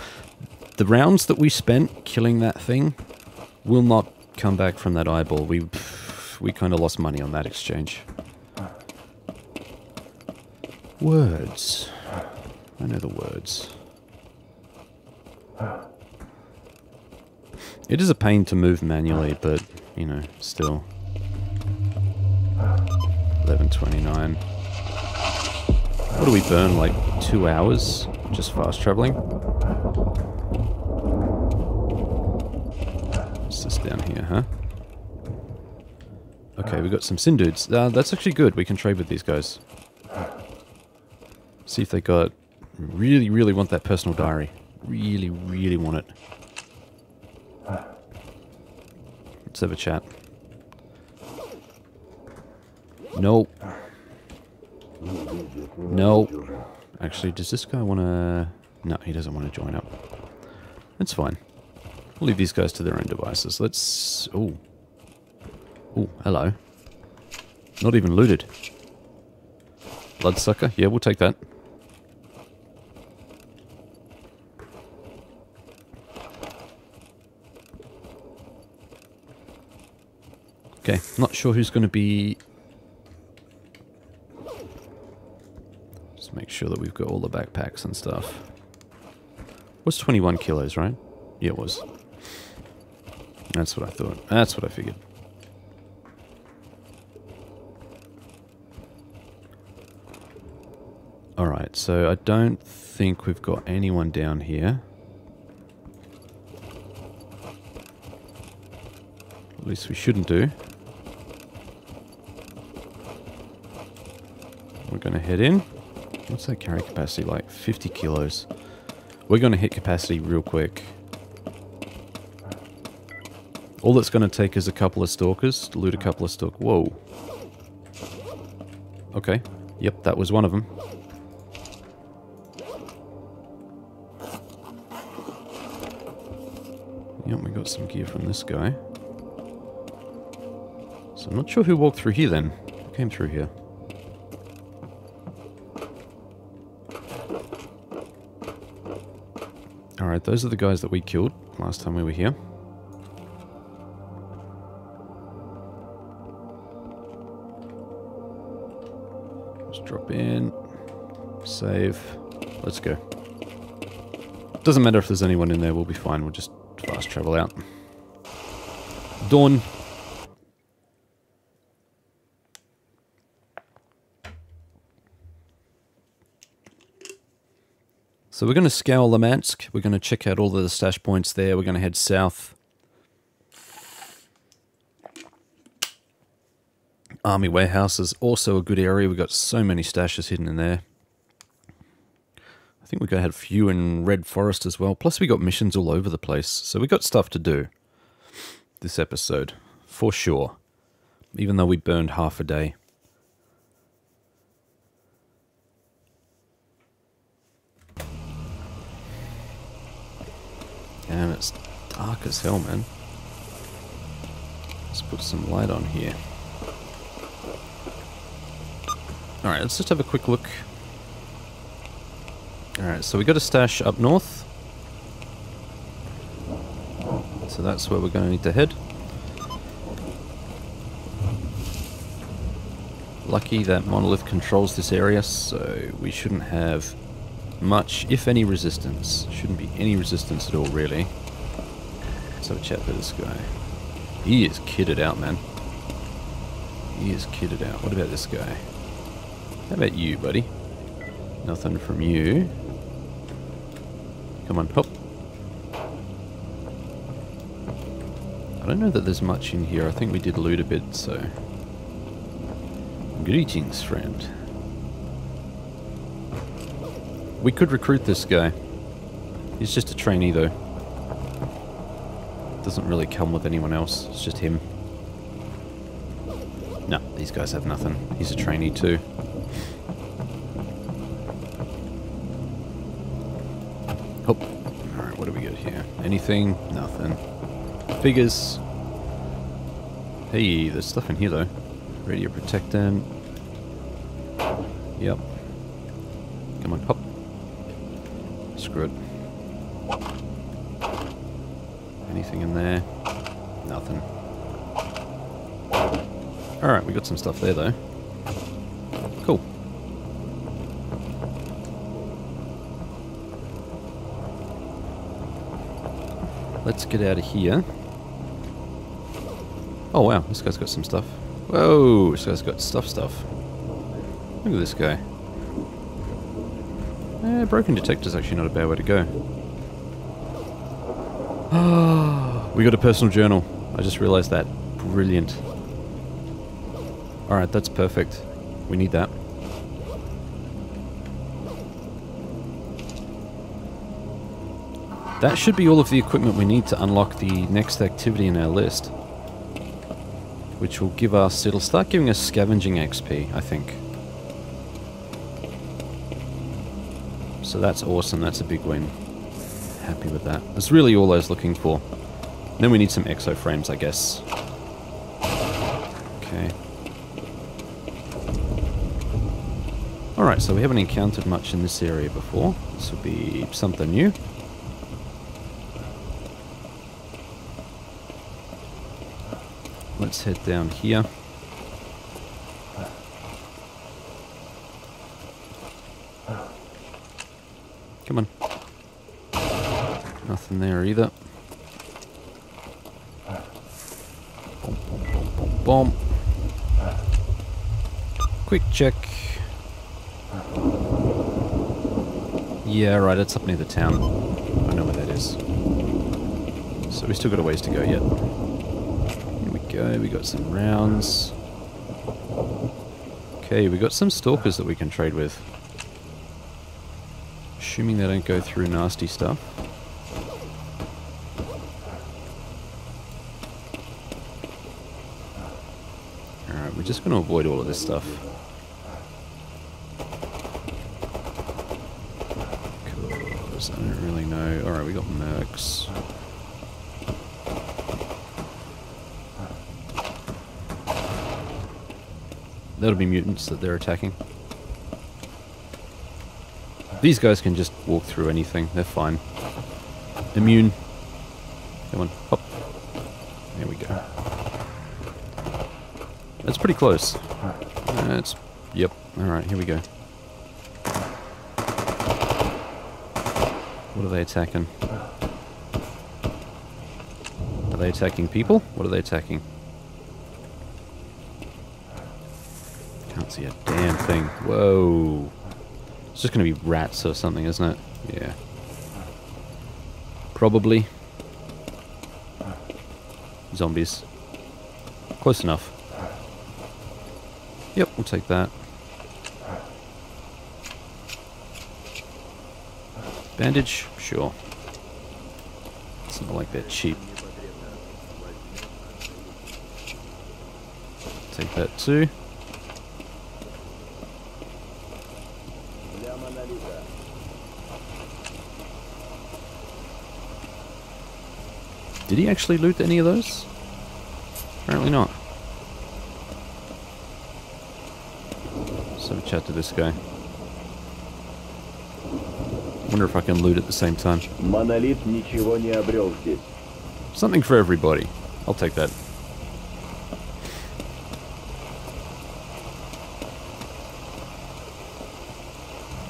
Speaker 1: The rounds that we spent killing that thing will not come back from that eyeball. We kind of lost money on that exchange. Words. I know the words. It is a pain to move manually, but, you know, still. 11:29. What do we burn, like 2 hours? Just fast traveling? What's this down here, huh? Okay, we got some sin dudes. That's actually good. We can trade with these guys. See if they got... Really, really want that personal diary. Really, really want it. Let's have a chat. Nope. Nope. Actually, does this guy want to... No, he doesn't want to join up. That's fine. We'll leave these guys to their own devices. Let's... Ooh. Ooh, hello. Not even looted. Bloodsucker? Yeah, we'll take that. Okay, not sure who's going to be... Just make sure that we've got all the backpacks and stuff. Was 21 kilos, right? Yeah, it was. That's what I thought. That's what I figured. Alright, so I don't think we've got anyone down here. At least we shouldn't do. We're going to head in. What's that carry capacity like? 50 kilos. We're going to hit capacity real quick. All it's going to take is a couple of stalkers to loot a couple of stalkers. Whoa. Okay. Yep, that was one of them. Yep, we got some gear from this guy. So I'm not sure who walked through here then. Who came through here? Alright, those are the guys that we killed last time we were here. Just drop in. Save. Let's go. Doesn't matter if there's anyone in there, we'll be fine. We'll just fast travel out. Dawn. So we're going to scour Lemansk. We're going to check out all of the stash points there. We're going to head south. Army warehouse is also a good area. We've got so many stashes hidden in there. I think we're going to have a few in Red Forest as well. Plus we got missions all over the place. So we got stuff to do this episode, for sure. Even though we burned half a day. And it's dark as hell, man. Let's put some light on here. Alright, let's just have a quick look. Alright, so we got a stash up north. So that's where we're going to need to head. Lucky that Monolith controls this area, so we shouldn't have much, if any, resistance. Shouldn't be any resistance at all, really. Let's have a chat with this guy. He is kitted out, man. He is kitted out. What about this guy? How about you, buddy? Nothing from you. Come on, hop. I don't know that there's much in here. I think we did loot a bit, so... Greetings, friend. We could recruit this guy. He's just a trainee, though. Doesn't really come with anyone else. It's just him. No, these guys have nothing. He's a trainee, too. Oh. Alright, what do we got here? Yeah. Anything? Nothing. Figures. Hey, there's stuff in here though. Radio protectant. Yep. Come on, hop. Screw it. Anything in there? Nothing. Alright, we got some stuff there though. Cool. Let's get out of here. Oh wow, this guy's got some stuff. Whoa, this guy's got stuff. Look at this guy. Broken detector's actually not a bad way to go. We got a personal journal. I just realized that. Brilliant. Alright, that's perfect. We need that. That should be all of the equipment we need to unlock the next activity in our list. Which will give us... it'll start giving us scavenging XP, I think. So that's awesome, that's a big win. Happy with that. That's really all I was looking for. Then we need some exo frames, I guess. Okay. Alright, so we haven't encountered much in this area before. This will be something new. Let's head down here. Come on. Nothing there either. Boom, boom, boom, boom, boom. Quick check. Yeah, right, it's up near the town. I know where that is. So we still got a ways to go yet. Here we go, we got some rounds. Okay, we got some stalkers that we can trade with. Assuming they don't go through nasty stuff. Alright, we're just going to avoid all of this stuff. Because I don't really know. Alright, we got mercs. That'll be mutants that they're attacking. These guys can just walk through anything. They're fine. Immune. Come on, hop. There we go. That's pretty close. That's... yep. Alright, here we go. What are they attacking? Are they attacking people? What are they attacking? Can't see a damn thing. Whoa. It's just going to be rats or something, isn't it? Yeah. Probably. Zombies. Close enough. Yep, we'll take that. Bandage? Sure. It's not like they're cheap. Take that too. Did he actually loot any of those? Apparently not. Let's have a chat to this guy. Wonder if I can loot at the same time. Something for everybody. I'll take that.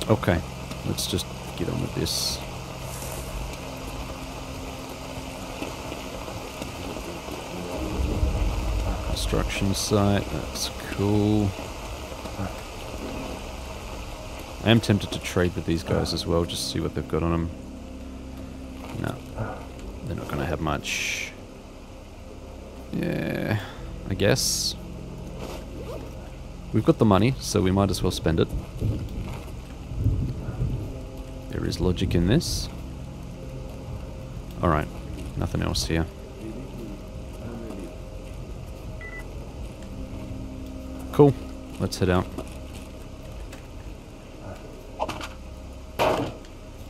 Speaker 1: Okay, let's just get on with this. Construction site, that's cool. I am tempted to trade with these guys as well, just see what they've got on them. No, they're not going to have much. Yeah, I guess. We've got the money, so we might as well spend it. There is logic in this. Alright, nothing else here. Cool, let's head out.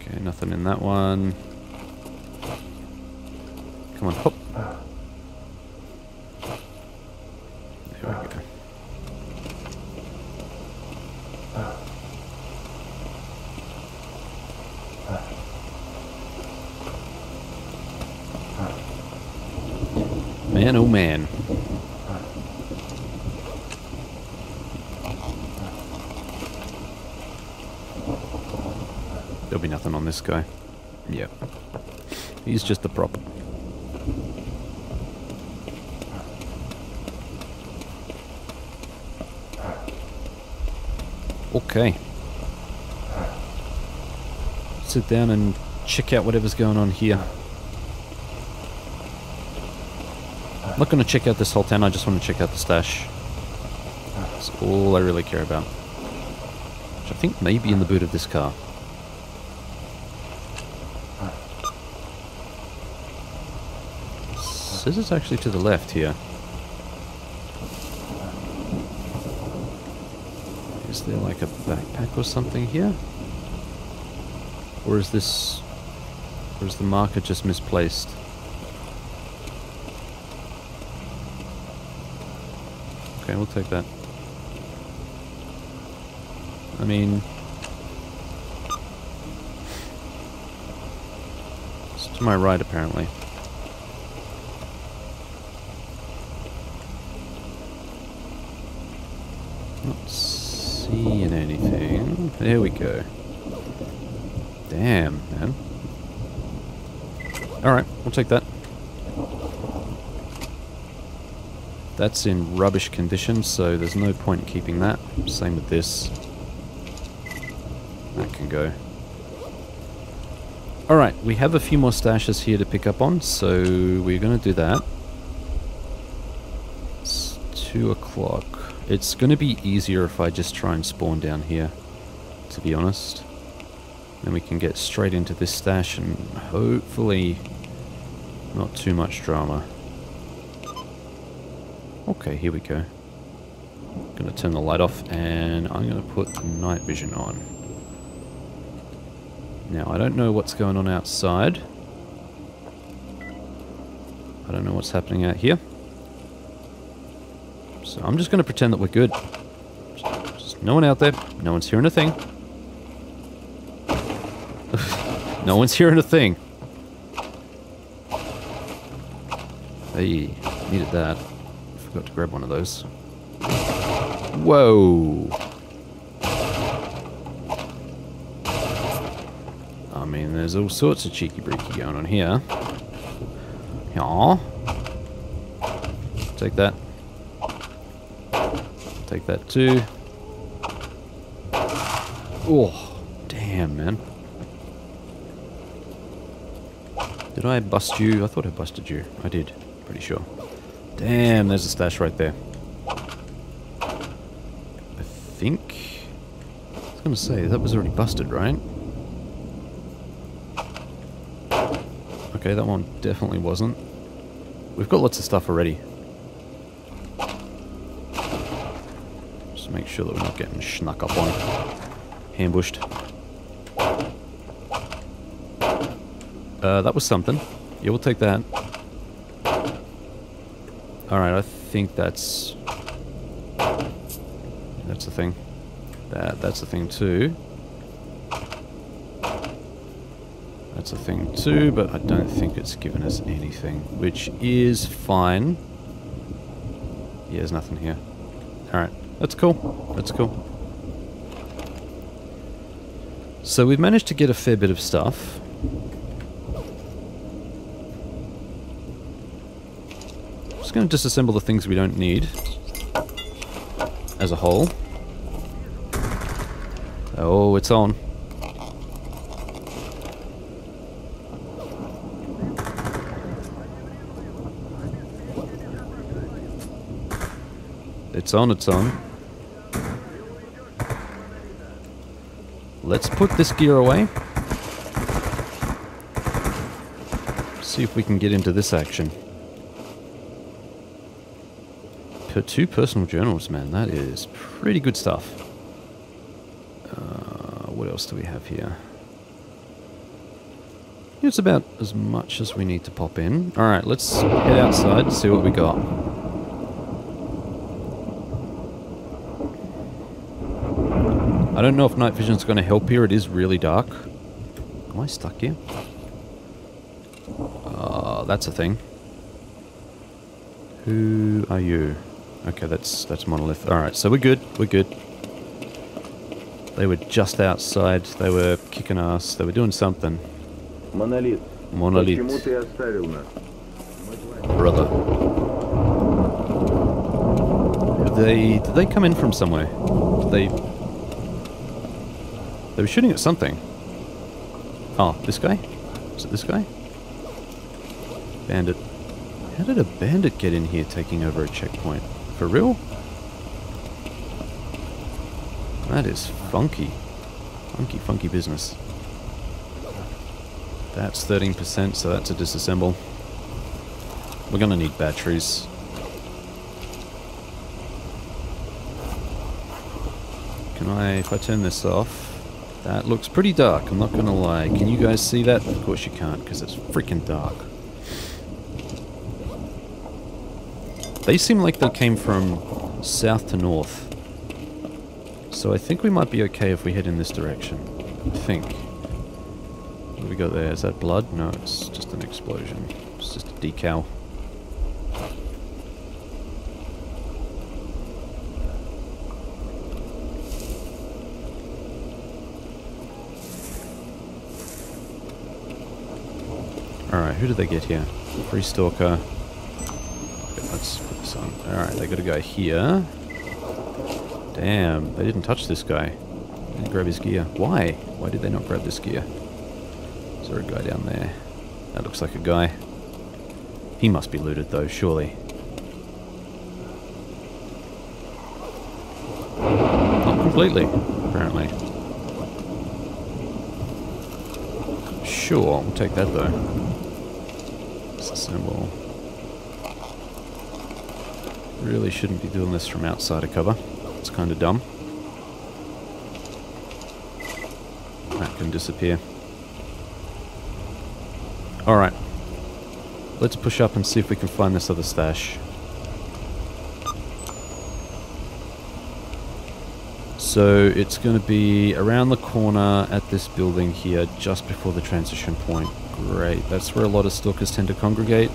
Speaker 1: Okay, nothing in that one. Come on, hop. There we go. Man, oh man. There'll be nothing on this guy. Yep. He's just the prop. Okay. Sit down and check out whatever's going on here. I'm not going to check out this whole town, I just want to check out the stash. That's all I really care about. Which I think may be in the boot of this car. This is actually to the left here. Is there like a backpack or something here? Or is this... or is the marker just misplaced? Okay, we'll take that. I mean... it's to my right, apparently. Not seeing anything. There we go. Damn, man. Alright, we'll take that. That's in rubbish condition, so there's no point in keeping that. Same with this. That can go. Alright, we have a few more stashes here to pick up on, so we're going to do that. It's 2 o'clock. It's going to be easier if I just try and spawn down here, to be honest. Then we can get straight into this stash and hopefully not too much drama. Okay, here we go. Gonna turn the light off and I'm gonna put night vision on. Now, I don't know what's going on outside. I don't know what's happening out here. So I'm just gonna pretend that we're good. Just no one out there. No one's hearing a thing. No one's hearing a thing. Hey, needed that. Forgot to grab one of those. Whoa! I mean, there's all sorts of cheeky-breeky going on here. Aw. Take that. Take that too. Oh, damn, man. Did I bust you? I thought I busted you. I did. Pretty sure. Damn, there's a stash right there. I think... I was going to say, that was already busted, right? Okay, that one definitely wasn't. We've got lots of stuff already. Just make sure that we're not getting snuck up on. Ambushed. That was something. Yeah, we'll take that. Alright, I think that's a thing. That's a thing too. That's a thing too, but I don't think it's given us anything, which is fine. Yeah, there's nothing here. Alright, that's cool. That's cool. So we've managed to get a fair bit of stuff. Just going to disassemble the things we don't need as a whole. Oh, it's on. It's on, it's on. Let's put this gear away. See if we can get into this action. 2 personal journals, man. That is pretty good stuff. What else do we have here? It's about as much as we need to pop in. Alright, let's head outside and see what we got. I don't know if night vision's going to help here. It is really dark. Am I stuck here? That's a thing. Who are you? Okay, that's Monolith. Alright, so we're good. We're good. They were just outside. They were kicking ass. They were doing something.
Speaker 4: Monolith.
Speaker 1: Monolith. Brother. Did they come in from somewhere? They were shooting at something. Oh, this guy? Is it this guy? Bandit. How did a bandit get in here taking over a checkpoint? For real? That is funky. Funky, funky business. That's 13%, so that's a disassemble. We're gonna need batteries. If I turn this off, that looks pretty dark, I'm not gonna lie. Can you guys see that? Of course you can't, because it's freaking dark. They seem like they came from south to north. So I think we might be okay if we head in this direction. I think. What do we got there? Is that blood? No, it's just an explosion. It's just a decal. Alright, who did they get here? Free Stalker. Okay, let's put this on. Alright, they got a guy here. Damn, they didn't touch this guy. They didn't grab his gear. Why? Why did they not grab this gear? Is there a guy down there? That looks like a guy. He must be looted though, surely. Not completely, apparently. Sure, we'll take that though. Disassemble. Really shouldn't be doing this from outside of cover. It's kind of dumb. That can disappear. Alright. Let's push up and see if we can find this other stash. So it's going to be around the corner at this building here, just before the transition point. Great. That's where a lot of stalkers tend to congregate.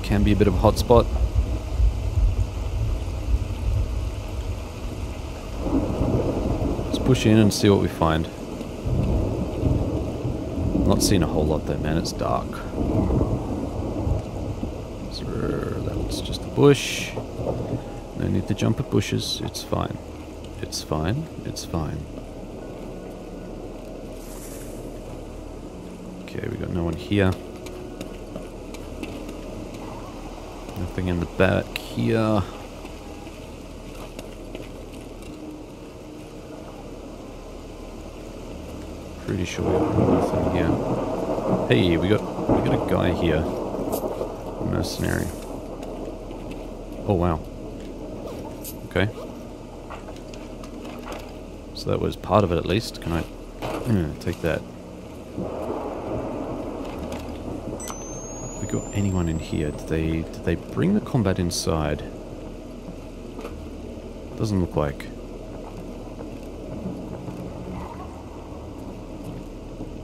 Speaker 1: Can be a bit of a hotspot. Let's push in and see what we find. Not seeing a whole lot though, man. It's dark. So that's just a bush. No need to jump at bushes. It's fine. It's fine. It's fine. Okay, we got no one here. Nothing in the back here. Pretty sure we got nothing here. Hey, we got a guy here. A mercenary. Oh wow. Okay. So that was part of it at least. Can I take that? Have we got anyone in here? Did they bring the combat inside? Doesn't look like.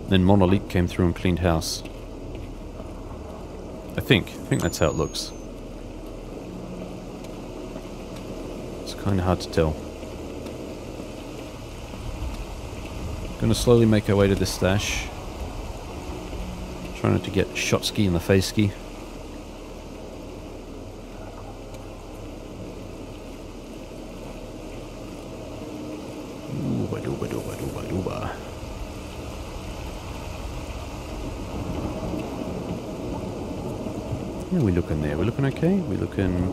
Speaker 1: Then Monolith came through and cleaned house. I think that's how it looks. It's kind of hard to tell. Gonna slowly make our way to this stash. Trying not to get shot ski in the face ski. How are we looking there? We're looking okay? We're looking...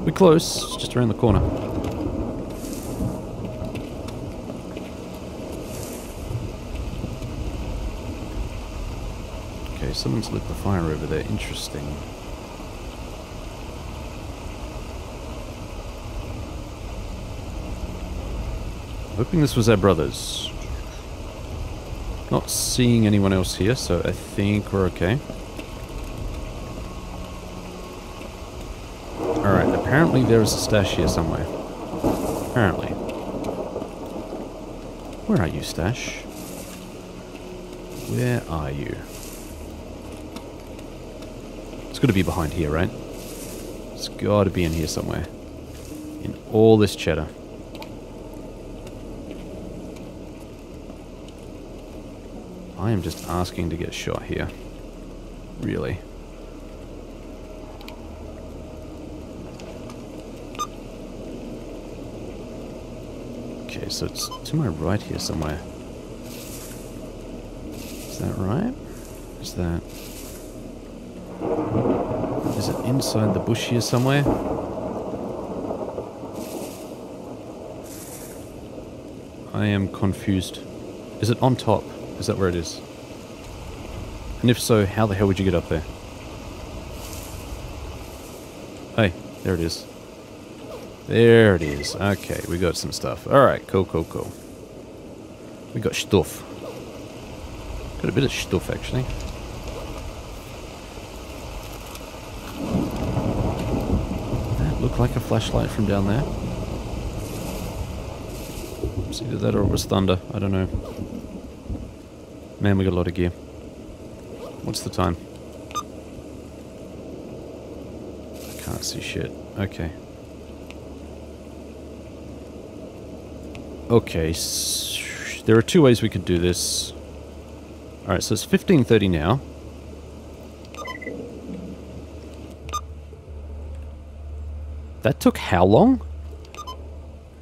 Speaker 1: We're close. It's just around the corner. Okay, someone's lit the fire over there. Interesting. Hoping this was our brothers. Not seeing anyone else here, so I think we're okay. Alright, apparently there is a stash here somewhere. Apparently. Where are you, stash? Where are you? It's got to be behind here, right? It's got to be in here somewhere. In all this cheddar. I am just asking to get shot here. Really. Okay, so it's to my right here somewhere. Is that right? Is that... Is it inside the bush here somewhere? I am confused. Is it on top? Is that where it is? And if so, how the hell would you get up there? Hey, there it is. There it is. Okay, we got some stuff. Alright, cool, cool, cool. We got stuff. Got a bit of stuff, actually. That looked like a flashlight from down there. It's either that or it was thunder. I don't know. Man, we got a lot of gear. What's the time? I can't see shit. Okay. Okay, there are two ways we could do this. Alright, so it's 15:30 now. That took how long?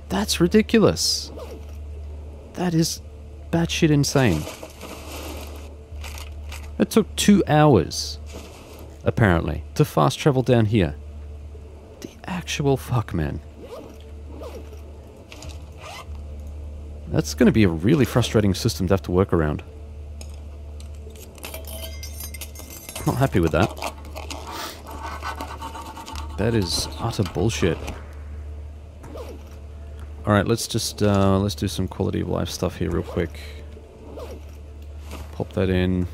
Speaker 1: That's ridiculous. That is batshit insane. It took 2 hours, apparently, to fast travel down here. The actual fuck, man. That's going to be a really frustrating system to have to work around. Not happy with that. That is utter bullshit. Alright, let's just, let's do some quality of life stuff here real quick. Pop that in.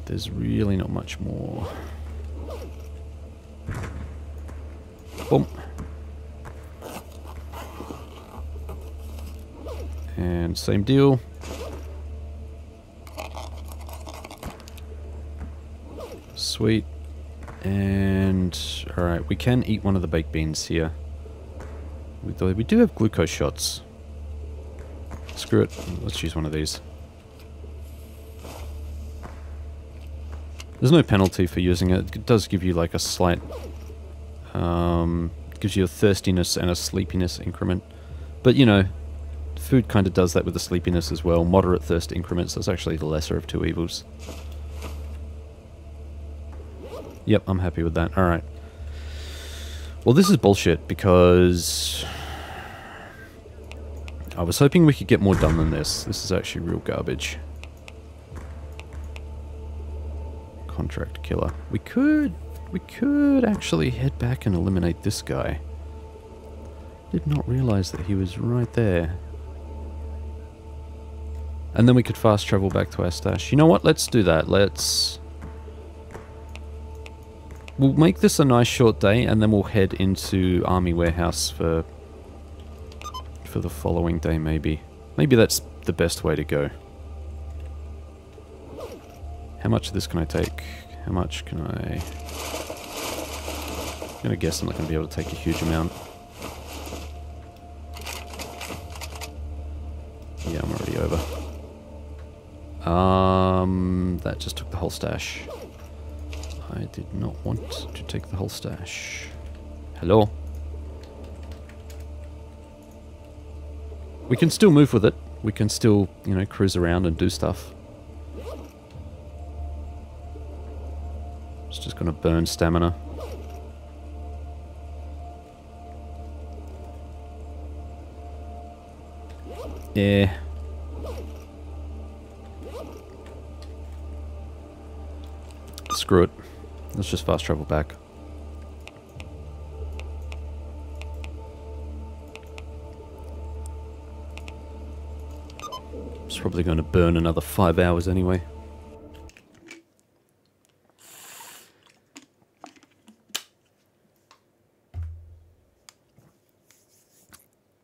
Speaker 1: There's really not much more. Boom. And same deal. Sweet. And alright, we can eat one of the baked beans here. We do have glucose shots. Screw it. Let's use one of these. There's no penalty for using it. It does give you like a slight... gives you a thirstiness and a sleepiness increment. But you know, food kind of does that with the sleepiness as well. Moderate thirst increments. That's actually the lesser of two evils. Yep, I'm happy with that. Alright. Well, this is bullshit because... I was hoping we could get more done than this. This is actually real garbage. Contract killer. We could actually head back and eliminate this guy. Did not realize that he was right there. And then we could fast travel back to our stash. You know what? Let's do that. We'll make this a nice short day, and then we'll head into Army Warehouse for the following day, maybe. Maybe that's the best way to go. How much of this can I take? How much can I... I'm gonna guess I'm not gonna be able to take a huge amount. Yeah, I'm already over. That just took the whole stash. I did not want to take the whole stash. Hello? We can still move with it. We can still, you know, cruise around and do stuff. It's just gonna burn stamina. Yeah. Screw it. Let's just fast travel back. It's probably going to burn another 5 hours anyway.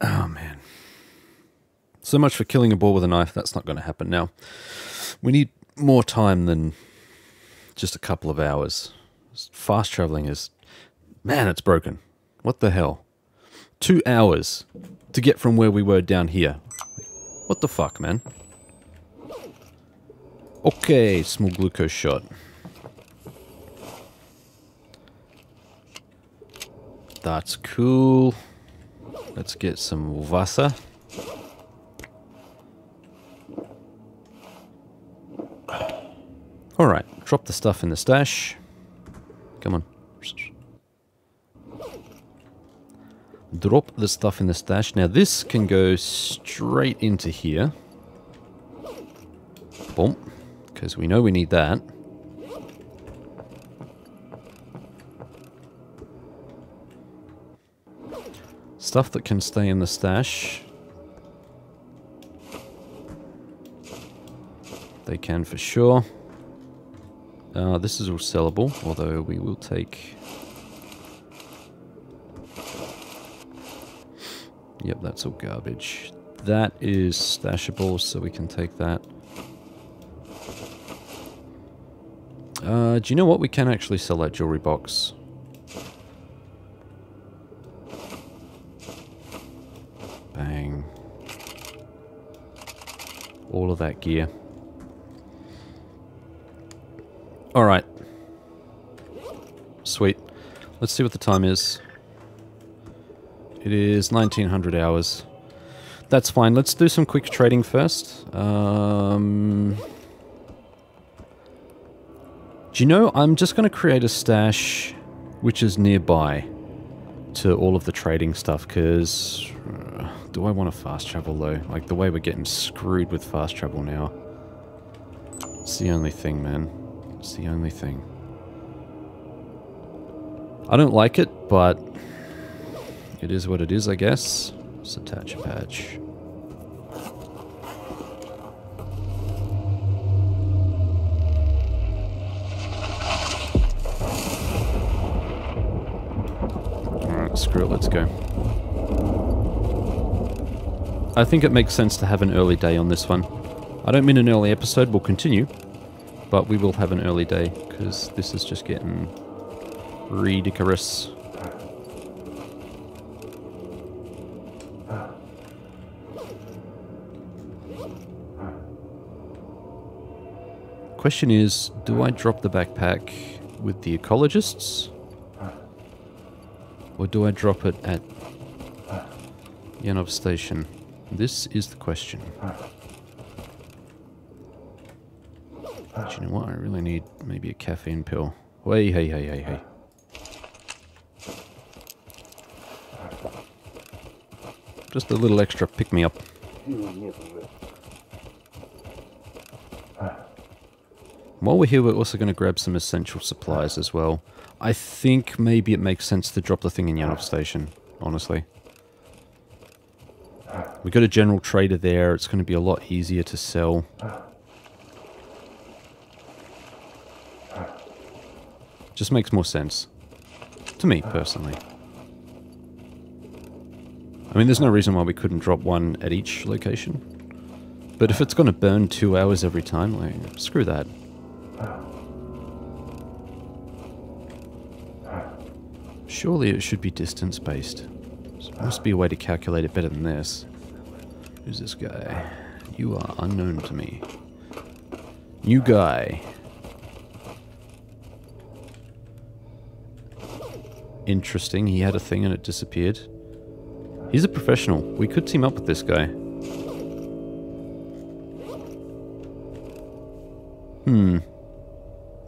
Speaker 1: Oh man. So much for killing a boar with a knife. That's not going to happen now. We need more time than just a couple of hours. Fast traveling is... Man, it's broken. What the hell? 2 hours to get from where we were down here. What the fuck, man? Okay, small glucose shot. That's cool. Let's get some Wasser. Alright, drop the stuff in the stash. Come on. Drop the stuff in the stash. Now this can go straight into here. Boom. Because we know we need that. Stuff that can stay in the stash. They can for sure. This is all sellable, although we will take... Yep, that's all garbage. That is stashable, so we can take that. Do you know what? We can actually sell that jewelry box. Bang. All of that gear. Alright. Sweet. Let's see what the time is. It is 1900 hours. That's fine. Let's do some quick trading first. Do you know, I'm just going to create a stash which is nearby to all of the trading stuff, because do I want to fast travel though? Like, the way we're getting screwed with fast travel now. It's the only thing, man. It's the only thing. I don't like it, but it is what it is, I guess. Let's attach a patch. Alright, screw it, let's go. I think it makes sense to have an early day on this one. I don't mean an early episode, we'll continue. But we will have an early day, because this is just getting ridiculous. Question is, do I drop the backpack with the ecologists? Or do I drop it at Yanov Station? This is the question. But you know what? I really need maybe a caffeine pill. Hey, hey, hey, hey, hey. Just a little extra pick-me-up. While we're here, we're also going to grab some essential supplies as well. I think maybe it makes sense to drop the thing in Yanov Station, honestly. We got a general trader there. It's going to be a lot easier to sell. Just makes more sense. To me, personally. I mean, there's no reason why we couldn't drop one at each location. But if it's going to burn 2 hours every time, like, screw that. Surely it should be distance-based. There must be a way to calculate it better than this. Who's this guy? You are unknown to me. New guy. Interesting, he had a thing and it disappeared. He's a professional. We could team up with this guy.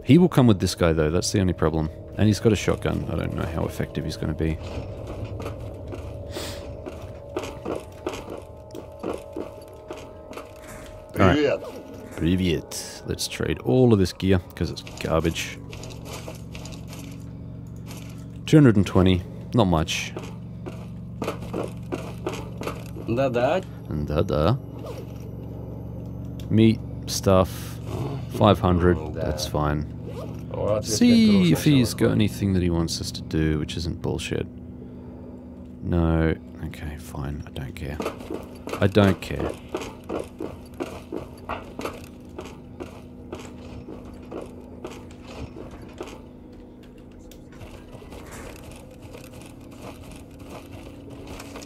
Speaker 1: He will come with this guy though, that's the only problem. And he's got a shotgun. I don't know how effective he's going to be. Alright. Привет. Let's trade all of this gear, because it's garbage. 220. Not much.
Speaker 4: Да-да.
Speaker 1: Да-да. Meat, stuff, 500, that's fine. See if he's got anything that he wants us to do, which isn't bullshit. No. Okay, fine. I don't care. I don't care.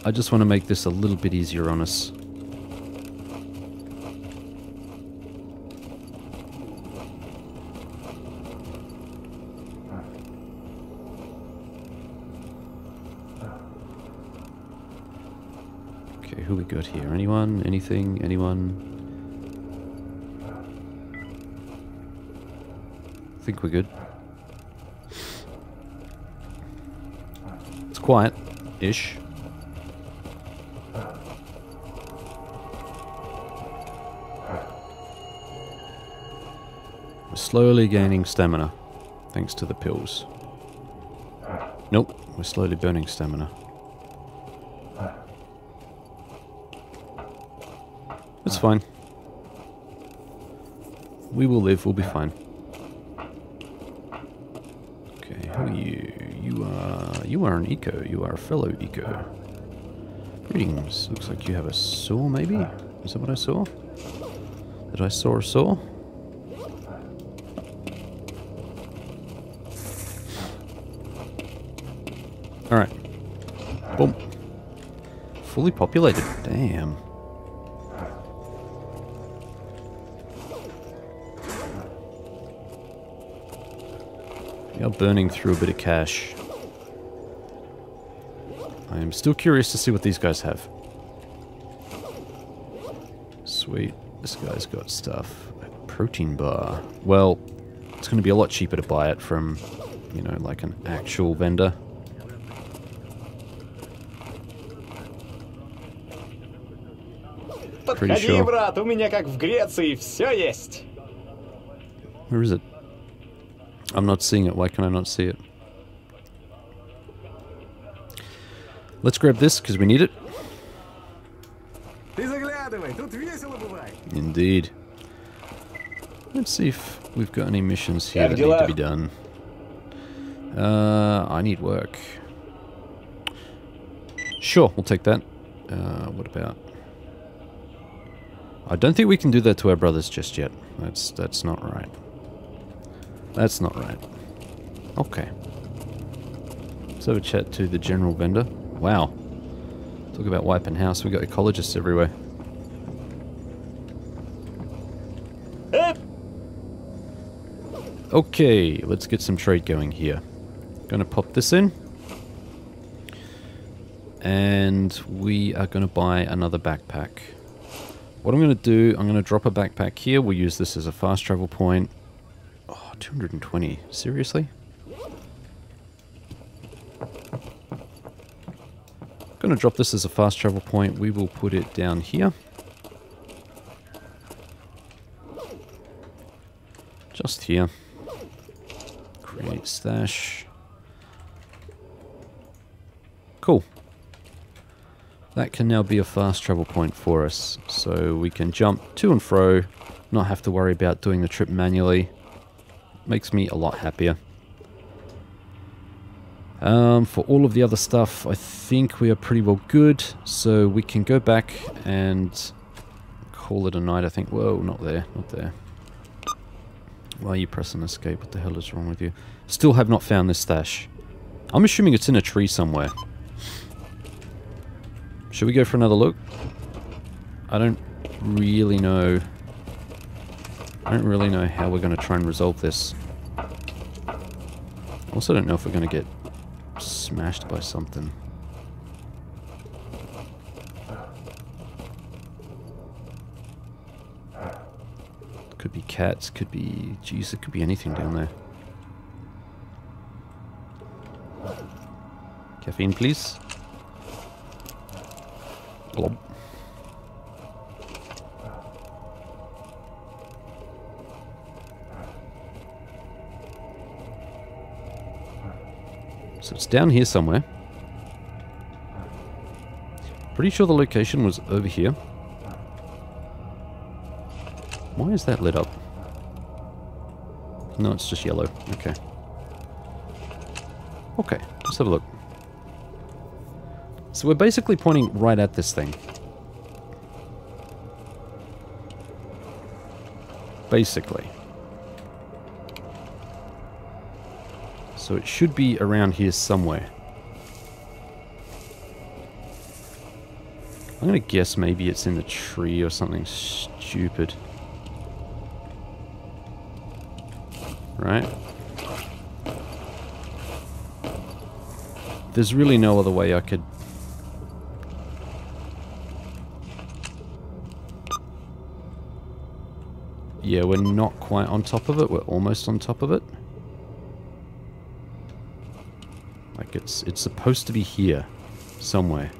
Speaker 1: I just want to make this a little bit easier on us. Okay, who we got here? Anyone? Anything? Anyone? I think we're good. It's quiet-ish. Slowly gaining stamina, thanks to the pills. Nope, we're slowly burning stamina. It's fine. We will live, we'll be fine. Okay, who are you? You are an eco, you are a fellow eco. Greetings, looks like you have a saw maybe? Is that what I saw? Did I saw a saw? Alright. Boom. Fully populated. Damn. We are burning through a bit of cash. I am still curious to see what these guys have. Sweet. This guy's got stuff. A protein bar. Well, it's going to be a lot cheaper to buy it from, you know, like an actual vendor. Pretty sure.
Speaker 4: Брат, у меня как в Греции, все есть.
Speaker 1: Where is it? I'm not seeing it. Why can I not see it? Let's grab this because we need it.
Speaker 4: Ты заглядывай, тут весело бывает.
Speaker 1: Indeed. Let's see if we've got any missions here that need to be done. I need work. Sure, we'll take that. What about? I don't think we can do that to our brothers just yet. That's not right. That's not right. Okay. Let's have a chat to the general vendor. Wow. Talk about wiping house. We got ecologists everywhere. Okay, let's get some trade going here. Gonna pop this in. And we are gonna buy another backpack. What I'm going to do, I'm going to drop a backpack here. We'll use this as a fast travel point. Oh, 220. Seriously? Going to drop this as a fast travel point. We will put it down here. Just here. Create stash. Cool. That can now be a fast travel point for us, so we can jump to and fro, not have to worry about doing the trip manually. Makes me a lot happier. For all of the other stuff, I think we are pretty well good, so we can go back and call it a night, I think. Whoa, not there, not there. Why are you pressing escape? What the hell is wrong with you? Still have not found this stash. I'm assuming it's in a tree somewhere. Should we go for another look? I don't really know. I don't really know how we're going to try and resolve this. Also don't know if we're going to get smashed by something. Could be cats, could be... Jeez, it could be anything down there. Caffeine, please. Blob. So it's down here somewhere. Pretty sure the location was over here. Why is that lit up? No, it's just yellow. Okay. Okay, let's have a look. So we're basically pointing right at this thing. Basically. So it should be around here somewhere. I'm gonna guess maybe it's in the tree or something stupid. Right? There's really no other way I could... Yeah, we're not quite on top of it. We're almost on top of it. Like it's supposed to be here. Somewhere.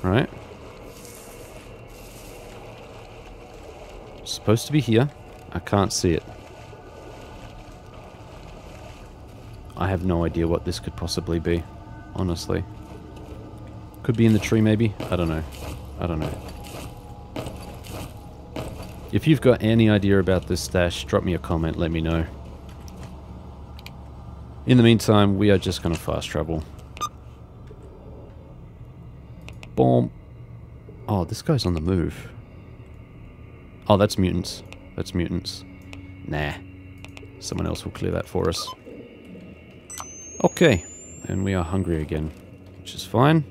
Speaker 1: Right? It's supposed to be here. I can't see it. I have no idea what this could possibly be. Honestly. Could be in the tree maybe? I don't know. I don't know. If you've got any idea about this stash, drop me a comment, let me know. In the meantime, we are just going to fast travel. Boom. Oh, this guy's on the move. Oh, that's mutants. That's mutants. Nah. Someone else will clear that for us. Okay. And we are hungry again, which is fine.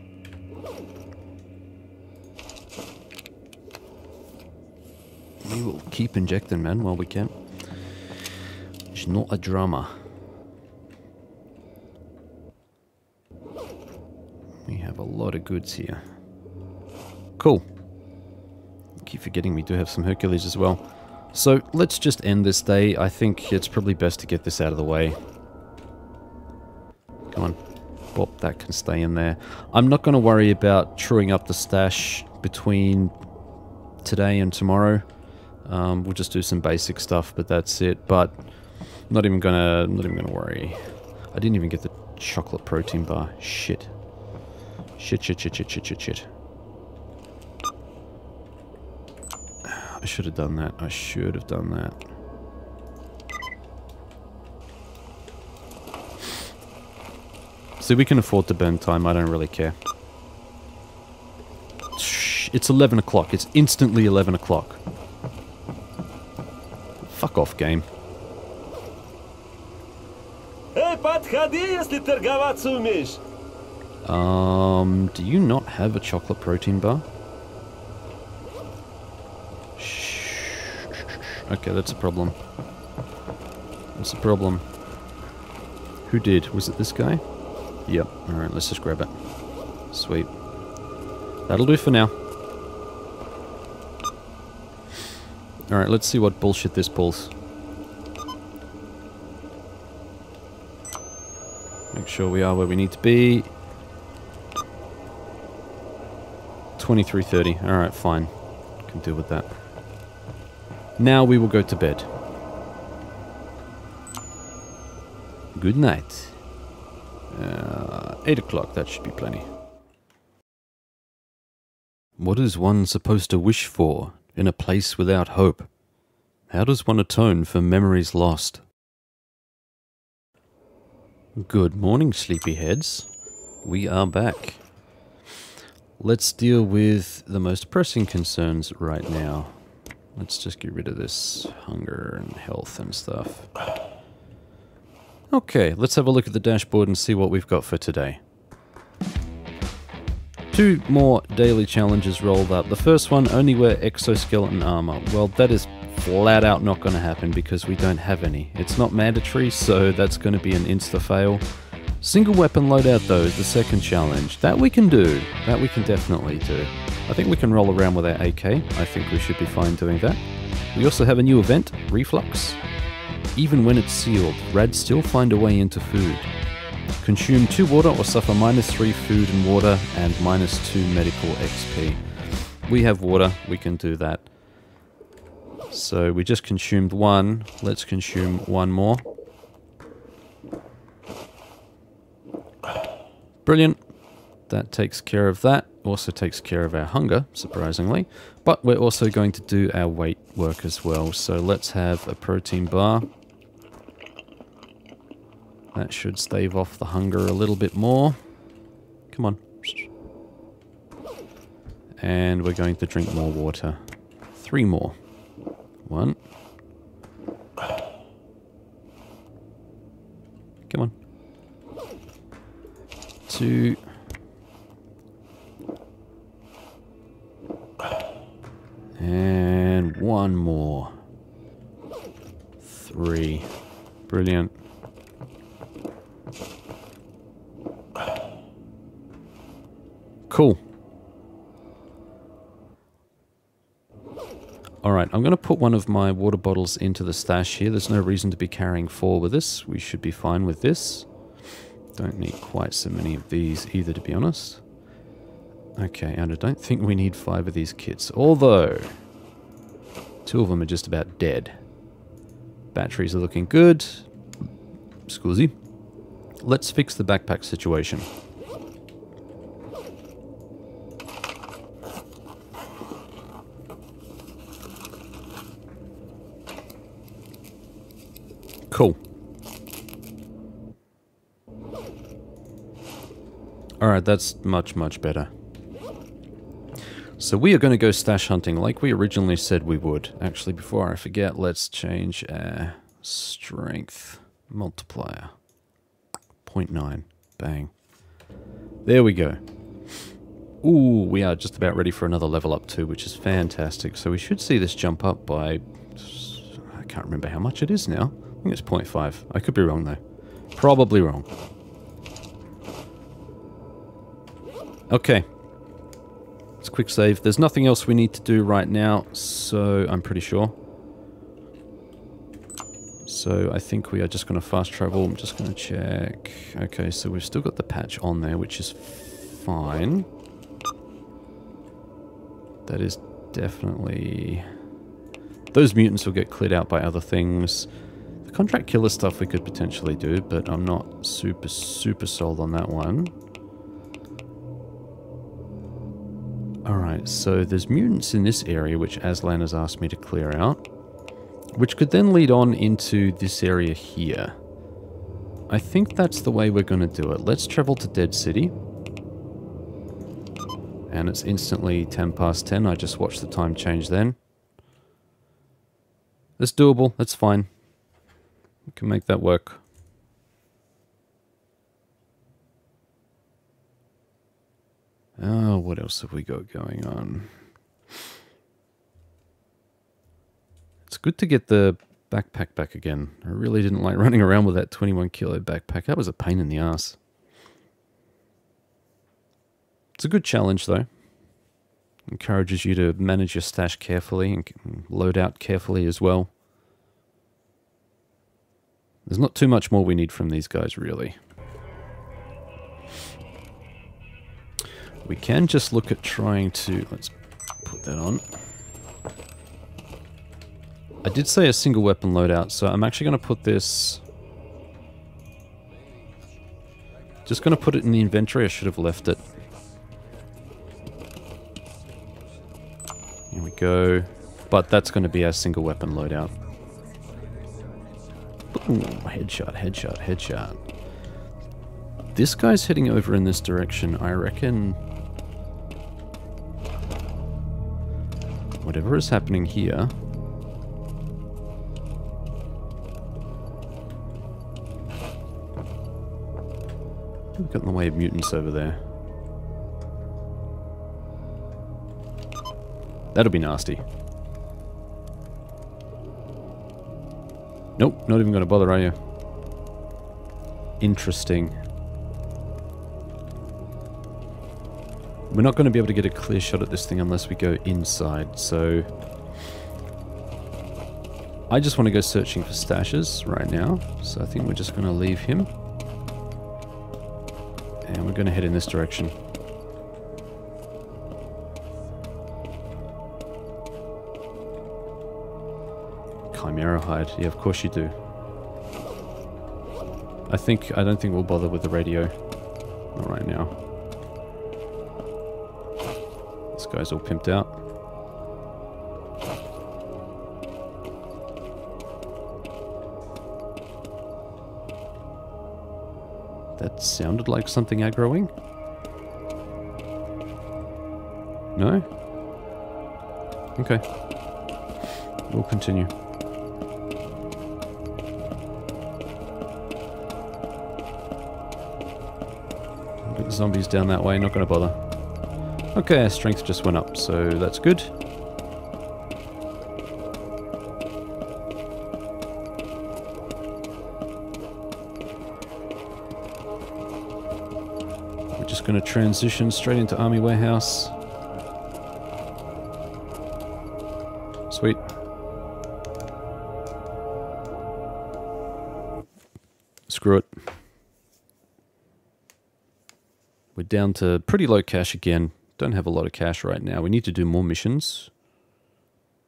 Speaker 1: We will keep injecting, man, while we can. It's not a drama. We have a lot of goods here. Cool. Keep forgetting we do have some Hercules as well. So, let's just end this day. I think it's probably best to get this out of the way. Come on. Bop, that can stay in there. I'm not going to worry about truing up the stash between today and tomorrow. We'll just do some basic stuff, but that's it. But not even gonna worry. I didn't even get the chocolate protein bar. Shit. Shit. I should have done that. I should have done that. See, we can afford to burn time. I don't really care. Shh, it's 11 o'clock. It's instantly 11 o'clock. Fuck off, game.
Speaker 5: Эй, подходи, если торговаться умеешь.
Speaker 1: Do you not have a chocolate protein bar? Okay, that's a problem. That's a problem. Who did? Was it this guy? Yep. Alright, let's just grab it. Sweet. That'll do for now. Alright, let's see what bullshit this pulls. Make sure we are where we need to be. 23:30. Alright, fine. Can deal with that. Now we will go to bed. Good night. 8 o'clock, that should be plenty. What is one supposed to wish for in a place without hope? How does one atone for memories lost? Good morning, sleepyheads. We are back. Let's deal with the most pressing concerns right now. Let's just get rid of this hunger and health and stuff. Okay, let's have a look at the dashboard and see what we've got for today. 2 more daily challenges rolled up. The first one, only wear exoskeleton armor. Well, that is flat out not going to happen because we don't have any. It's not mandatory, so that's going to be an insta-fail. Single weapon loadout though is the second challenge. That we can do. That we can definitely do. I think we can roll around with our AK. I think we should be fine doing that. We also have a new event, Reflux. Even when it's sealed, rads still find a way into food. Consume 2 water or suffer -3 food and water and -2 medical XP. We have water, we can do that. So we just consumed 1. Let's consume 1 more. Brilliant. That takes care of that. also takes care of our hunger, surprisingly. But we're also going to do our weight work as well. So let's have a protein bar. That should stave off the hunger a little bit more. Come on. And we're going to drink more water. 3 more. 1. Come on. 2. And 1 more. 3. Brilliant. Cool. Alright, I'm going to put one of my water bottles into the stash here. There's no reason to be carrying 4 with us. We should be fine with this. Don't need quite so many of these either, to be honest. Okay, and I don't think we need 5 of these kits. Although, 2 of them are just about dead. Batteries are looking good. Scusi. Let's fix the backpack situation. Cool. Alright, that's much, much better. So we are going to go stash hunting like we originally said we would. Actually, before I forget, let's change our strength multiplier. 0.9. Bang. There we go. Ooh, we are just about ready for another level up too, which is fantastic. So we should see this jump up by... I can't remember how much it is now. I think it's 0.5. I could be wrong though. Probably wrong. Okay. Let's quick save. There's nothing else we need to do right now, so I'm pretty sure. So I think we are just going to fast travel. I'm just going to check. Okay, so we've still got the patch on there, which is fine. That is definitely... Those mutants will get cleared out by other things. The contract killer stuff we could potentially do, but I'm not super sold on that one. Alright, so there's mutants in this area which Aslan has asked me to clear out, which could then lead on into this area here. I think that's the way we're going to do it. Let's travel to Dead City. And it's instantly 10 past 10. I just watched the time change then. That's doable. That's fine. We can make that work. Oh, what else have we got going on? It's good to get the backpack back again. I really didn't like running around with that 21 kilo backpack. That was a pain in the ass. It's a good challenge though. Encourages you to manage your stash carefully and load out carefully as well. There's not too much more we need from these guys really. We can just look at trying to... Let's put that on. I did say a single weapon loadout, so I'm actually going to put this... Just going to put it in the inventory. I should have left it. Here we go. But that's going to be our single weapon loadout. Ooh, headshot, headshot, headshot. This guy's heading over in this direction. I reckon... Whatever is happening here... We've got in the way of mutants over there. That'll be nasty. Nope, not even going to bother, are you? Interesting. We're not going to be able to get a clear shot at this thing unless we go inside, so... I just want to go searching for stashes right now, so I think we're just going to leave him. And we're going to head in this direction. Chimera hide. Yeah, of course you do. I don't think we'll bother with the radio. Not right now. This guy's all pimped out. That sounded like something aggroing. No? Okay. We'll continue. Got zombies down that way, not gonna bother. Okay, our strength just went up, so that's good. We're just gonna transition straight into Army Warehouse. Sweet. Screw it. We're down to pretty low cash again. Don't have a lot of cash right now. We need to do more missions.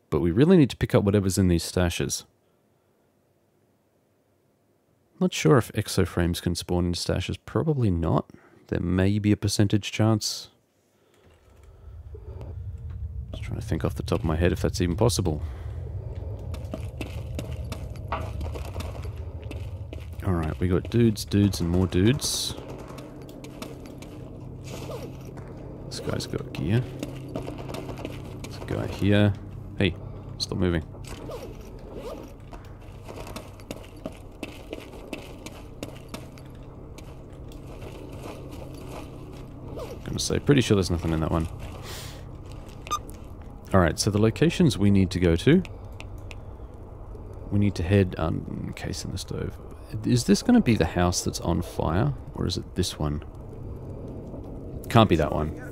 Speaker 1: But we really need to pick up whatever's in these stashes. Not sure if exoframes can spawn in stashes. Probably not. There may be a percentage chance. Just trying to think off the top of my head if that's even possible. Alright, we got dudes, dudes, and more dudes. This guy's got gear. This guy here. Hey, stop moving. Gonna say, pretty sure there's nothing in that one. Alright, so the locations we need to go to. We need to head case in the stove. Is this going to be the house that's on fire? Or is it this one? Can't be that one.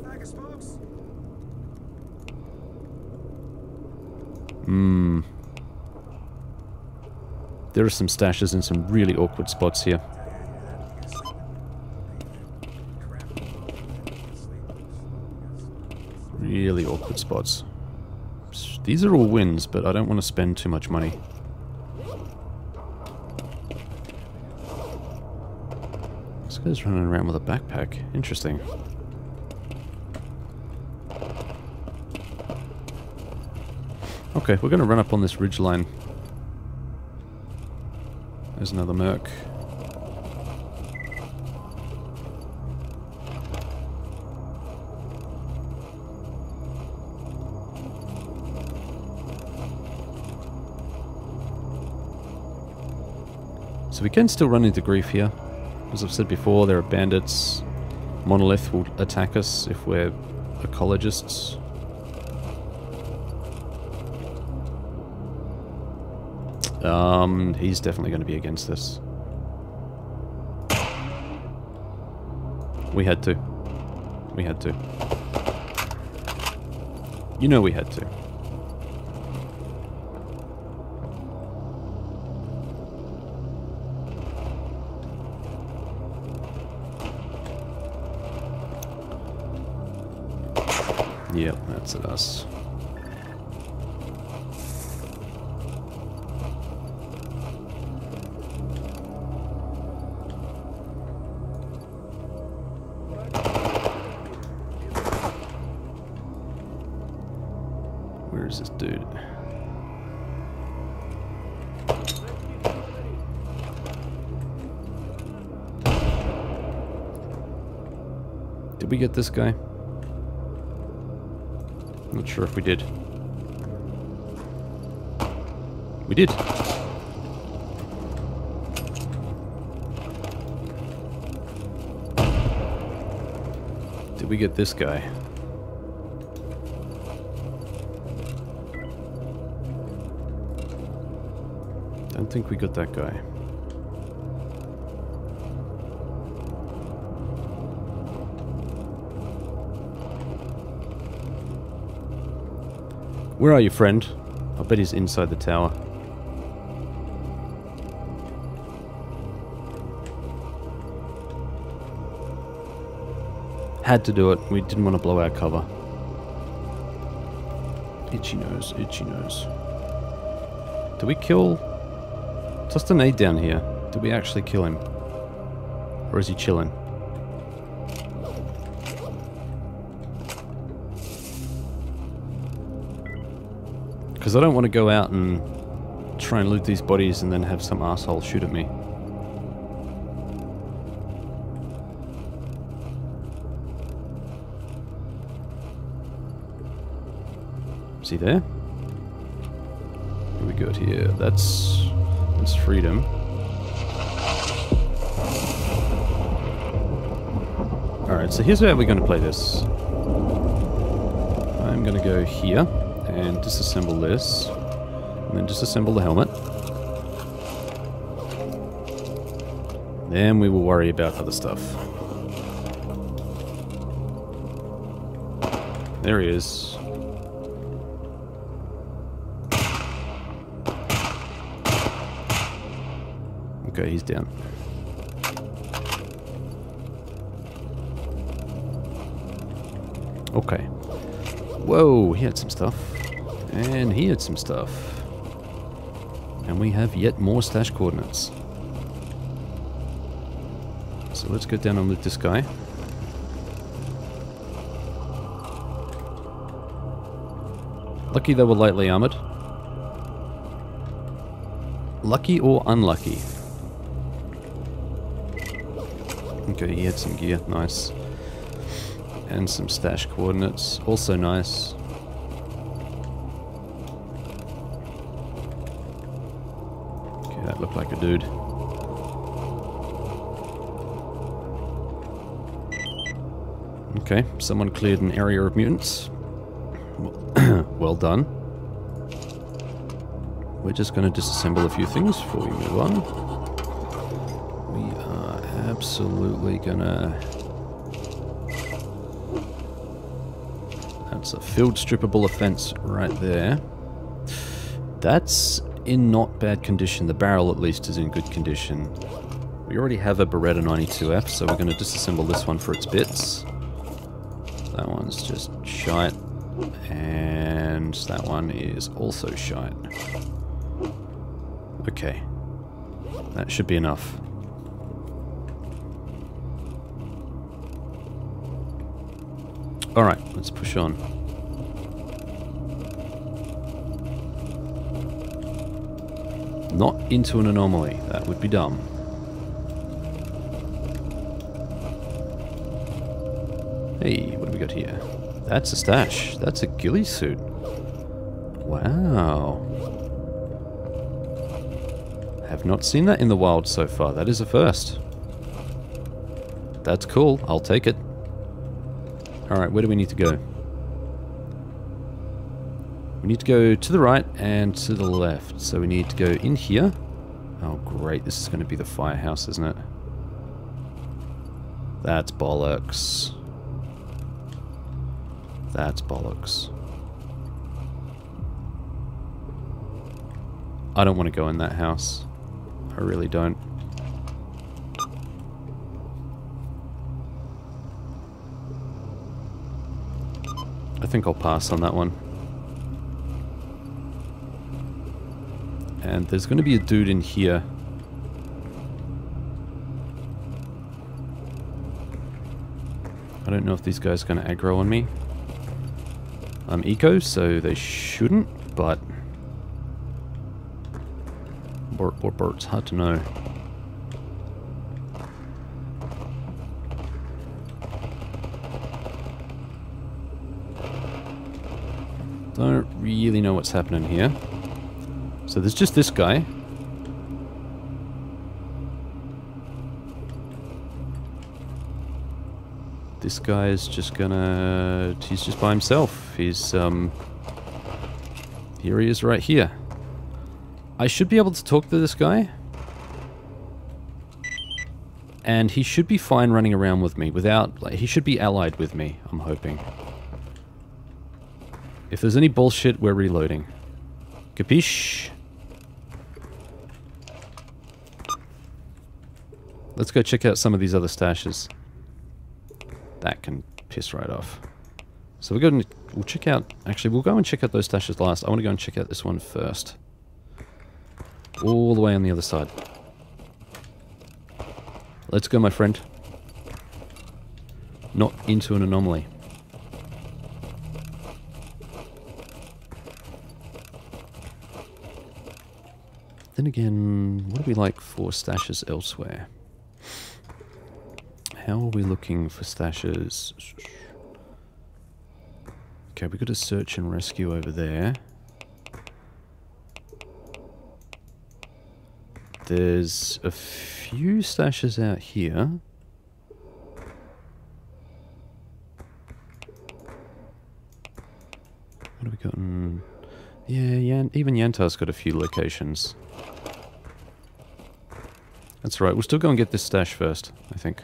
Speaker 1: There are some stashes in some really awkward spots here. Really awkward spots. These are all wins, but I don't want to spend too much money. This guy's running around with a backpack. Interesting. Okay, we're going to run up on this ridgeline. There's another merc. So we can still run into grief here. As I've said before, there are bandits. Monolith will attack us if we're ecologists. He's definitely going to be against this. We had to. We had to. You know we had to. Yep, that's us. Where is this dude? Did we get this guy? Not sure if we did. We did. Did we get this guy? Don't think we got that guy. Where are you, friend? I bet he's inside the tower. Had to do it. We didn't want to blow our cover. Itchy nose, itchy nose. Did we kill... Tossed an nade down here. Did we actually kill him? Or is he chilling? Because I don't want to go out and try and loot these bodies and then have some asshole shoot at me. Is he there? What do we got here? That's freedom. Alright, so here's how we're going to play this. I'm going to go here and disassemble this, and then disassemble the helmet. Then we will worry about other stuff. There he is. Okay, he's down. Okay. Whoa, he had some stuff. And he had some stuff. And we have yet more stash coordinates. So let's go down and loot this guy. Lucky they were lightly armored. Lucky or unlucky? Okay, he had some gear. Nice. And some stash coordinates. Also nice. Okay, that looked like a dude. Okay, someone cleared an area of mutants. Well done. We're just going to disassemble a few things before we move on. We are absolutely gonna... That's a field strippable offense right there. That's in not bad condition. The barrel at least is in good condition. We already have a Beretta 92F, so we're going to disassemble this one for its bits. That one's just shite. And that one is also shite. Okay. That should be enough. Alright, let's push on. Not into an anomaly. That would be dumb. Hey, what do we got here? That's a stash. That's a ghillie suit. Wow. Have not seen that in the wild so far. That is a first. That's cool. I'll take it. Alright, where do we need to go? We need to go to the right and to the left. So we need to go in here. Oh great, this is going to be the firehouse, isn't it? That's bollocks. That's bollocks. I don't want to go in that house. I really don't. I think I'll pass on that one. And there's going to be a dude in here. I don't know if these guys are going to aggro on me. I'm eco, so they shouldn't, but... It's hard to know. Don't really know what's happening here. So there's just this guy. This guy is just gonna... He's just by himself. He's, here he is right here. I should be able to talk to this guy. And he should be fine running around with me without... Like, he should be allied with me, I'm hoping. If there's any bullshit, we're reloading. Capiche? Let's go check out some of these other stashes. That can piss right off. So we'll check out... Actually, we'll go and check out those stashes last. I want to go and check out this one first. All the way on the other side. Let's go, my friend. Not into an anomaly. then again, what do we like for stashes elsewhere? How are we looking for stashes? Okay, we've got a search and rescue over there. There's a few stashes out here. What have we got in... Yeah, even Yantar's got a few locations. That's right, we'll still go and get this stash first, I think.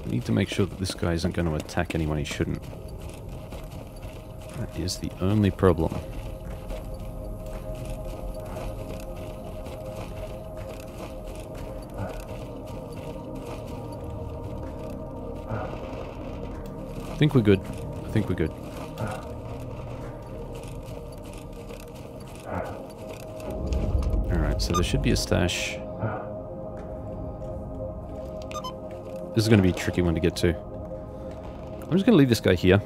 Speaker 1: We need to make sure that this guy isn't going to attack anyone he shouldn't. That is the only problem. I think we're good. I think we're good. Alright, so there should be a stash. This is going to be a tricky one to get to. I'm just going to leave this guy here.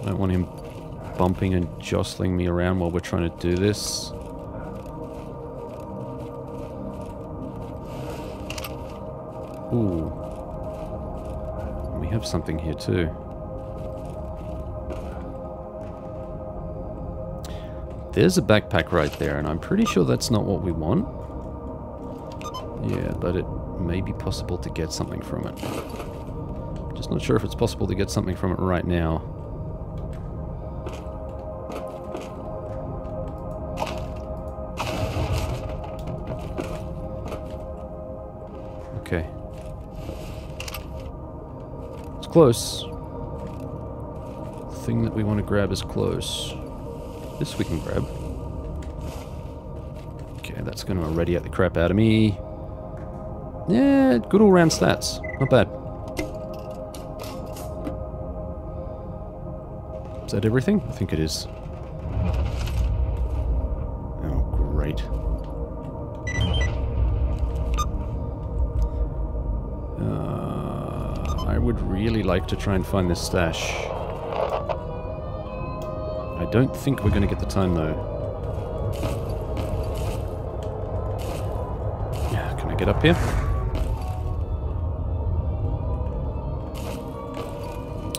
Speaker 1: I don't want him bumping and jostling me around while we're trying to do this. Ooh. We have something here too. There's a backpack right there, and I'm pretty sure that's not what we want. Yeah, but it may be possible to get something from it. Just not sure if it's possible to get something from it right now. Okay. It's close. The thing that we want to grab is close. This we can grab. Okay, that's going to irradiate the crap out of me. Yeah, good all-round stats. Not bad. Is that everything? I think it is. Oh, great. I would really like to try and find this stash. I don't think we're going to get the time, though. Yeah, can I get up here?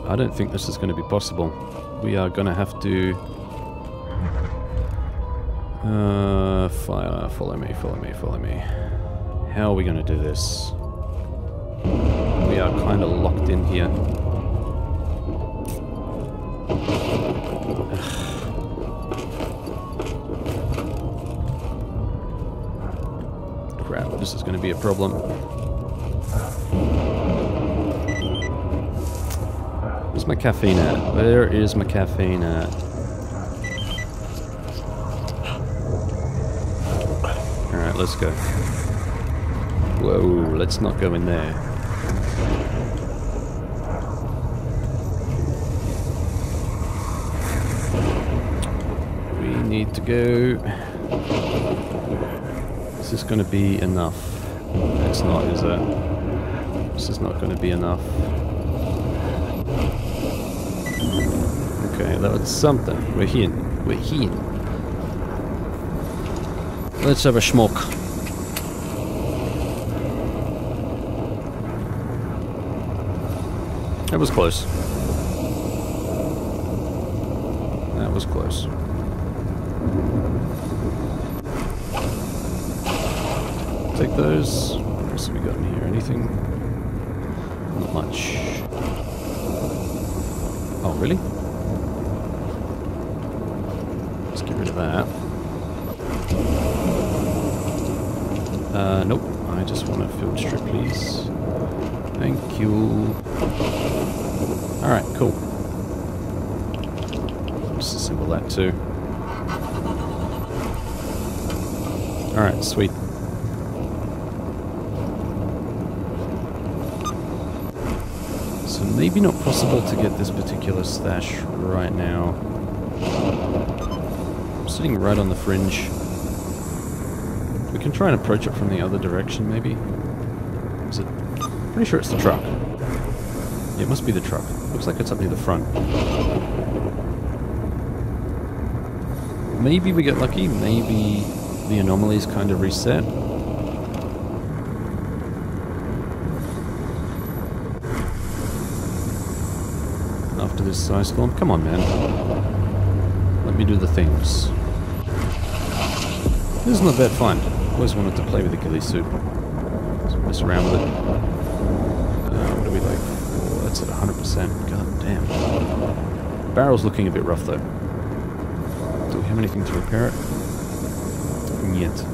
Speaker 1: I don't think this is going to be possible. We are going to have to... follow me, follow me, follow me. How are we going to do this? We are kind of locked in here. Crap, this is going to be a problem. Where's my caffeine at? Where is my caffeine at? Alright, let's go. Whoa, let's not go in there. We need to go... Is this going to be enough? It's not, is it? This is not going to be enough. Okay, that was something. We're here. We're here. Let's have a smoke. That was close. That was close. Take those. What else have we got in here? Anything? Not much. Oh, really? Let's get rid of that. Nope. I just want a field strip, please. Thank you. Alright, cool. Disassemble that too. Alright, sweet. So maybe not possible to get this particular stash right now. I'm sitting right on the fringe. We can try and approach it from the other direction, maybe. Is it? Pretty sure it's the truck. Yeah, it must be the truck. Looks like it's up near the front. Maybe we get lucky. Maybe the anomalies kind of reset. After this ice storm. Come on, man. Let me do the things. This is not a bad find. Always wanted to play with the ghillie suit. Just mess around with it. What are we like? Oh, that's at 100%. God damn. Barrel's looking a bit rough though. Do we have anything to repair it? Yet.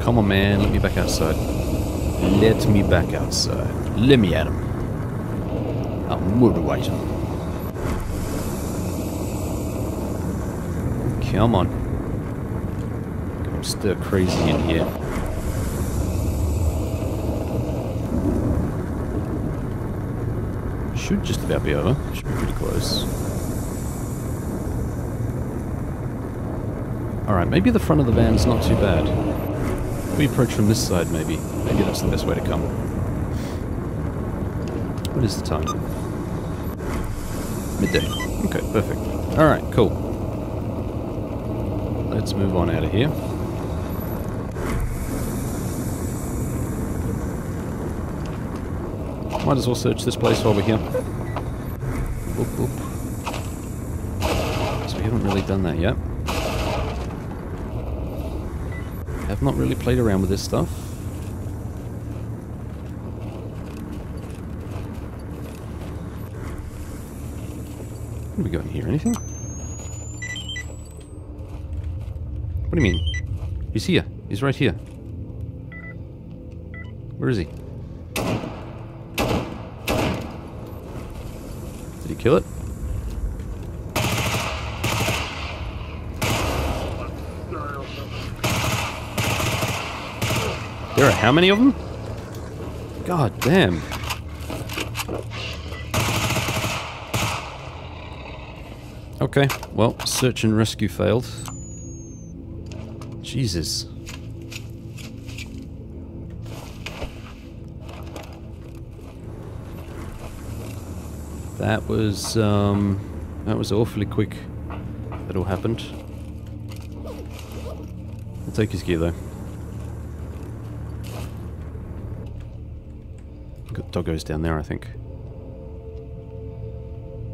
Speaker 1: Come on, man. Let me back outside. Let me back outside. Let me at him. I'll motivate him. Come on. Go stir crazy in here. Should just about be over. Should be pretty close. Alright, maybe the front of the van's not too bad. If we approach from this side, maybe. Maybe that's the best way to come. What is the time? Midday. Okay, perfect. Alright, cool. Let's move on out of here. Might as well search this place while we're here. Boop, boop. So we haven't really done that yet. Have not really played around with this stuff. What do we got in here? Anything? What do you mean? He's here. He's right here. Where is he? Did he kill it? There are how many of them? God damn. Okay, well, search and rescue failed. Jesus. That was awfully quick. That all happened. I'll take his gear though. Got doggos down there, I think.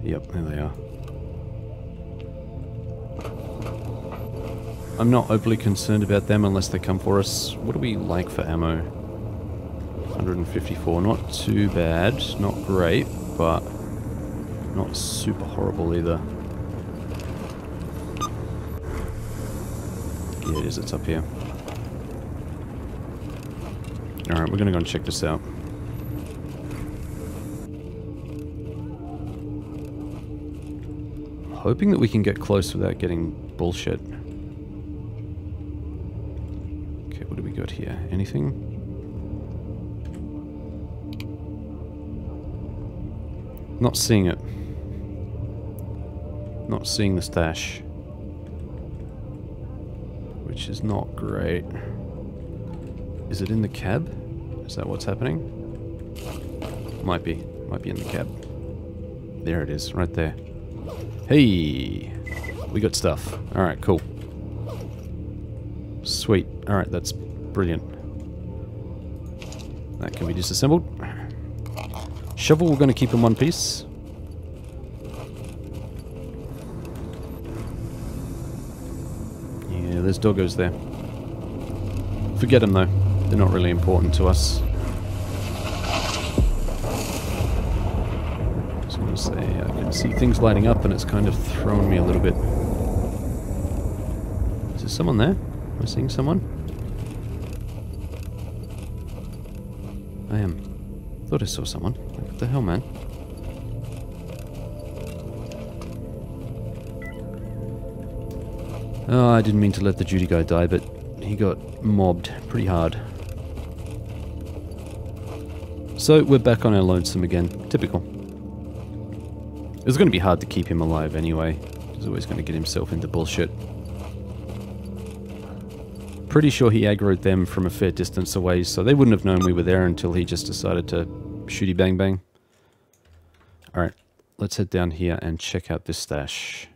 Speaker 1: Yep, there they are. I'm not overly concerned about them unless they come for us. What do we like for ammo? 154, not too bad, not great, but not super horrible either. Yeah, it is, it's up here. Alright, we're gonna go and check this out. Hoping that we can get close without getting bullshit. Okay, what do we got here? Anything? Not seeing it. Not seeing the stash. Which is not great. Is it in the cab? Is that what's happening? Might be. Might be in the cab. There it is, right there. Hey! We got stuff. Alright, cool. Sweet. Alright, that's brilliant. That can be disassembled. Shovel we're going to keep in one piece. Yeah, there's doggos there. Forget them though. They're not really important to us. Say, I can see things lighting up and it's kind of throwing me a little bit. Is there someone there? Am I seeing someone? I am. Thought I saw someone. What the hell, man? Oh, I didn't mean to let the duty guy die, but he got mobbed pretty hard. So, we're back on our lonesome again. Typical. It was going to be hard to keep him alive anyway. He's always going to get himself into bullshit. Pretty sure he aggroed them from a fair distance away, so they wouldn't have known we were there until he just decided to shooty bang bang. Alright, let's head down here and check out this stash.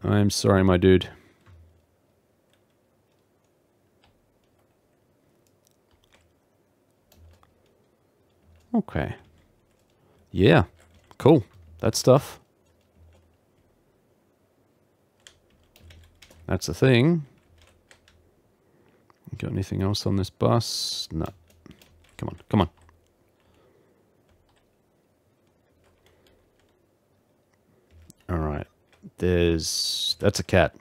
Speaker 1: I'm sorry, my dude. Okay. Yeah, cool. That stuff. That's the thing. Got anything else on this bus? No. Come on, come on. Alright. That's a cat.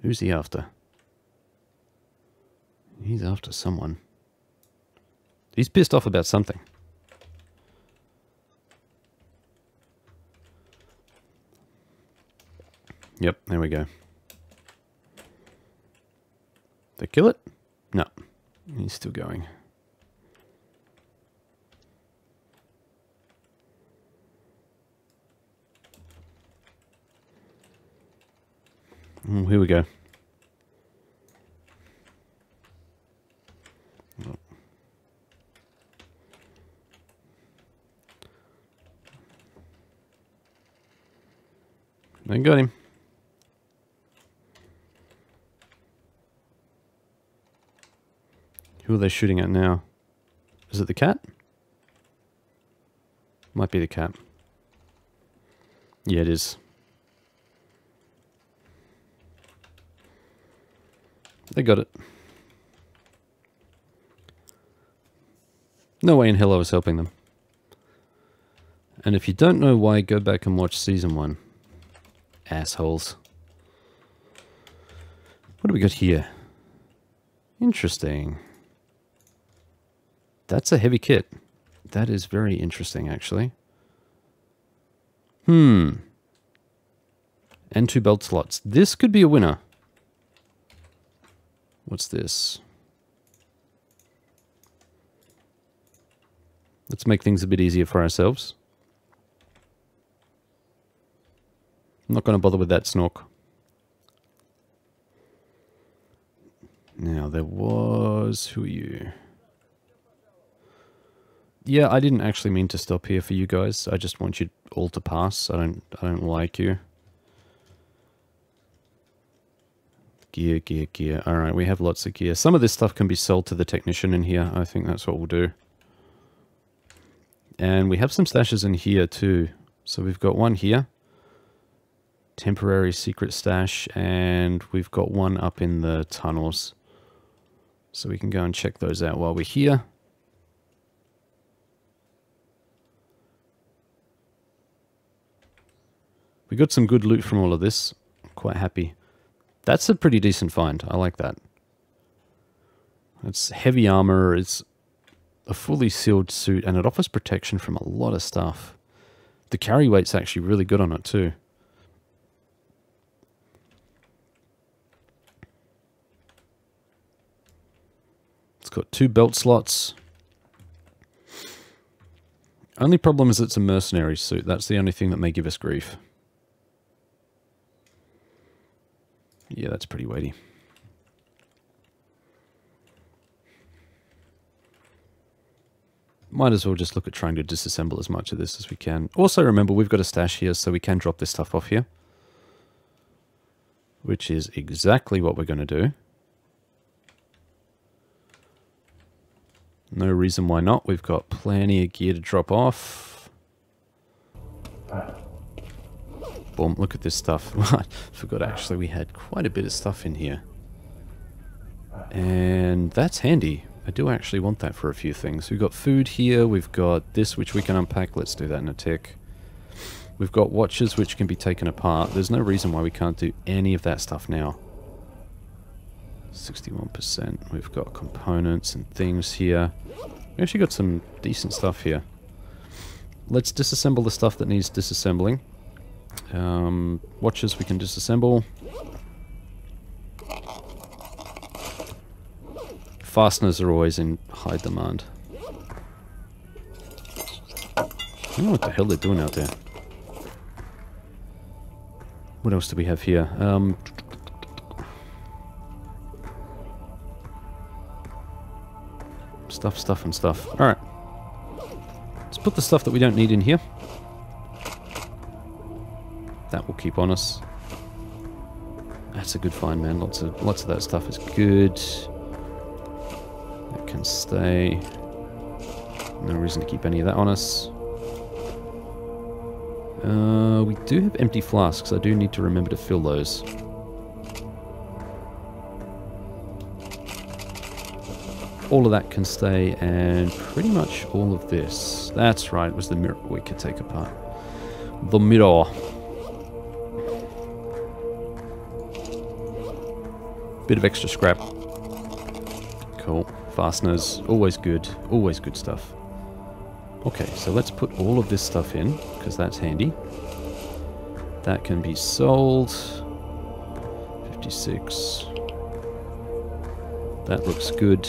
Speaker 1: Who's he after? He's after someone. He's pissed off about something. Yep, there we go. They kill it? No. He's still going. Oh, here we go. Oh. I got him. Who are they shooting at now? Is it the cat? Might be the cat. Yeah, it is. They got it. No way in hell I was helping them. And if you don't know why, go back and watch season 1. Assholes. What do we got here? Interesting. That's a heavy kit. That is very interesting, actually. And 2 belt slots. This could be a winner. What's this? Let's make things a bit easier for ourselves. I'm not going to bother with that snork. Now, there was... Who are you? Yeah, I didn't actually mean to stop here for you guys. I just want you all to pass. I don't like you. Gear, gear, gear. Alright, we have lots of gear. Some of this stuff can be sold to the technician in here. I think that's what we'll do. And we have some stashes in here too. So we've got one here. Temporary secret stash. And we've got one up in the tunnels. So we can go and check those out while we're here. We got some good loot from all of this. Quite happy. That's a pretty decent find. I like that. It's heavy armor. It's a fully sealed suit, and it offers protection from a lot of stuff. The carry weight's actually really good on it too. It's got 2 belt slots. Only problem is it's a mercenary suit. That's the only thing that may give us grief. Yeah, that's pretty weighty. Might as well just look at trying to disassemble as much of this as we can. Also remember, we've got a stash here, so we can drop this stuff off here. Which is exactly what we're going to do. No reason why not. We've got plenty of gear to drop off. Boom, look at this stuff. I forgot actually we had quite a bit of stuff in here. And that's handy. I do actually want that for a few things. We've got food here, we've got this which we can unpack. Let's do that in a tick. We've got watches which can be taken apart. There's no reason why we can't do any of that stuff now. 61%. We've got components and things here. We actually got some decent stuff here. Let's disassemble the stuff that needs disassembling. Watches we can disassemble. Fasteners are always in high demand. I don't know what the hell they're doing out there. What else do we have here? Stuff and stuff. Alright. Let's put the stuff that we don't need in here. That will keep on us. That's a good find, man. Lots of that stuff is good. That can stay. No reason to keep any of that on us. We do have empty flasks. I do need to remember to fill those. All of that can stay, and pretty much all of this. That's right, it was the mirror we could take apart. The mirror. Bit of extra scrap. Cool. Fasteners, always good stuff. Okay, so let's put all of this stuff in, because that's handy. That can be sold. 56. That looks good.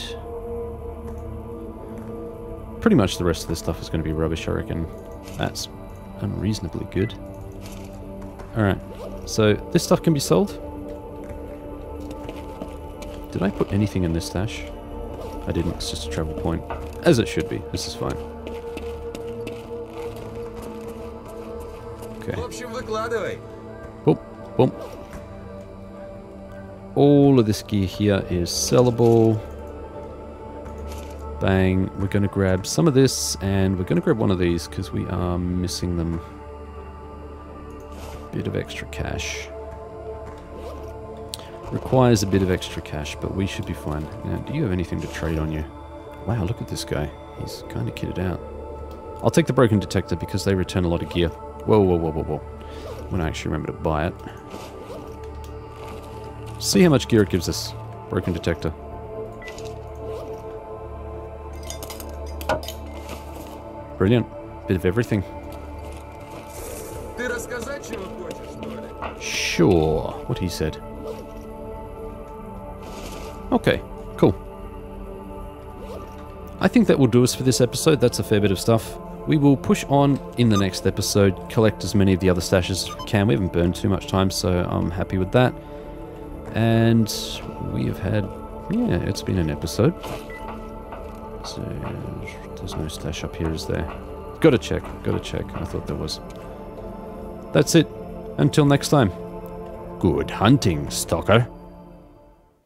Speaker 1: Pretty much the rest of this stuff is going to be rubbish, I reckon. That's unreasonably good. Alright, so this stuff can be sold. Did I put anything in this stash? I didn't, it's just a travel point. As it should be, this is fine. Okay. Boom, boom. All of this gear here is sellable. Bang. We're going to grab some of this, and we're going to grab one of these because we are missing them. Bit of extra cash. Requires a bit of extra cash, but we should be fine. Now, do you have anything to trade on you? Wow, look at this guy. He's kind of kitted out. I'll take the broken detector because they return a lot of gear. Whoa, whoa, whoa, whoa, whoa. When I actually remember to buy it. See how much gear it gives us. Broken detector. Brilliant. Bit of everything. Sure. What he said. Okay, cool. I think that will do us for this episode. That's a fair bit of stuff. We will push on in the next episode, collect as many of the other stashes as we can. We haven't burned too much time, so I'm happy with that. And we have had, yeah, it's been an episode. So, there's no stash up here, is there? Gotta check. I thought there was. That's it. Until next time. Good hunting, Stalker.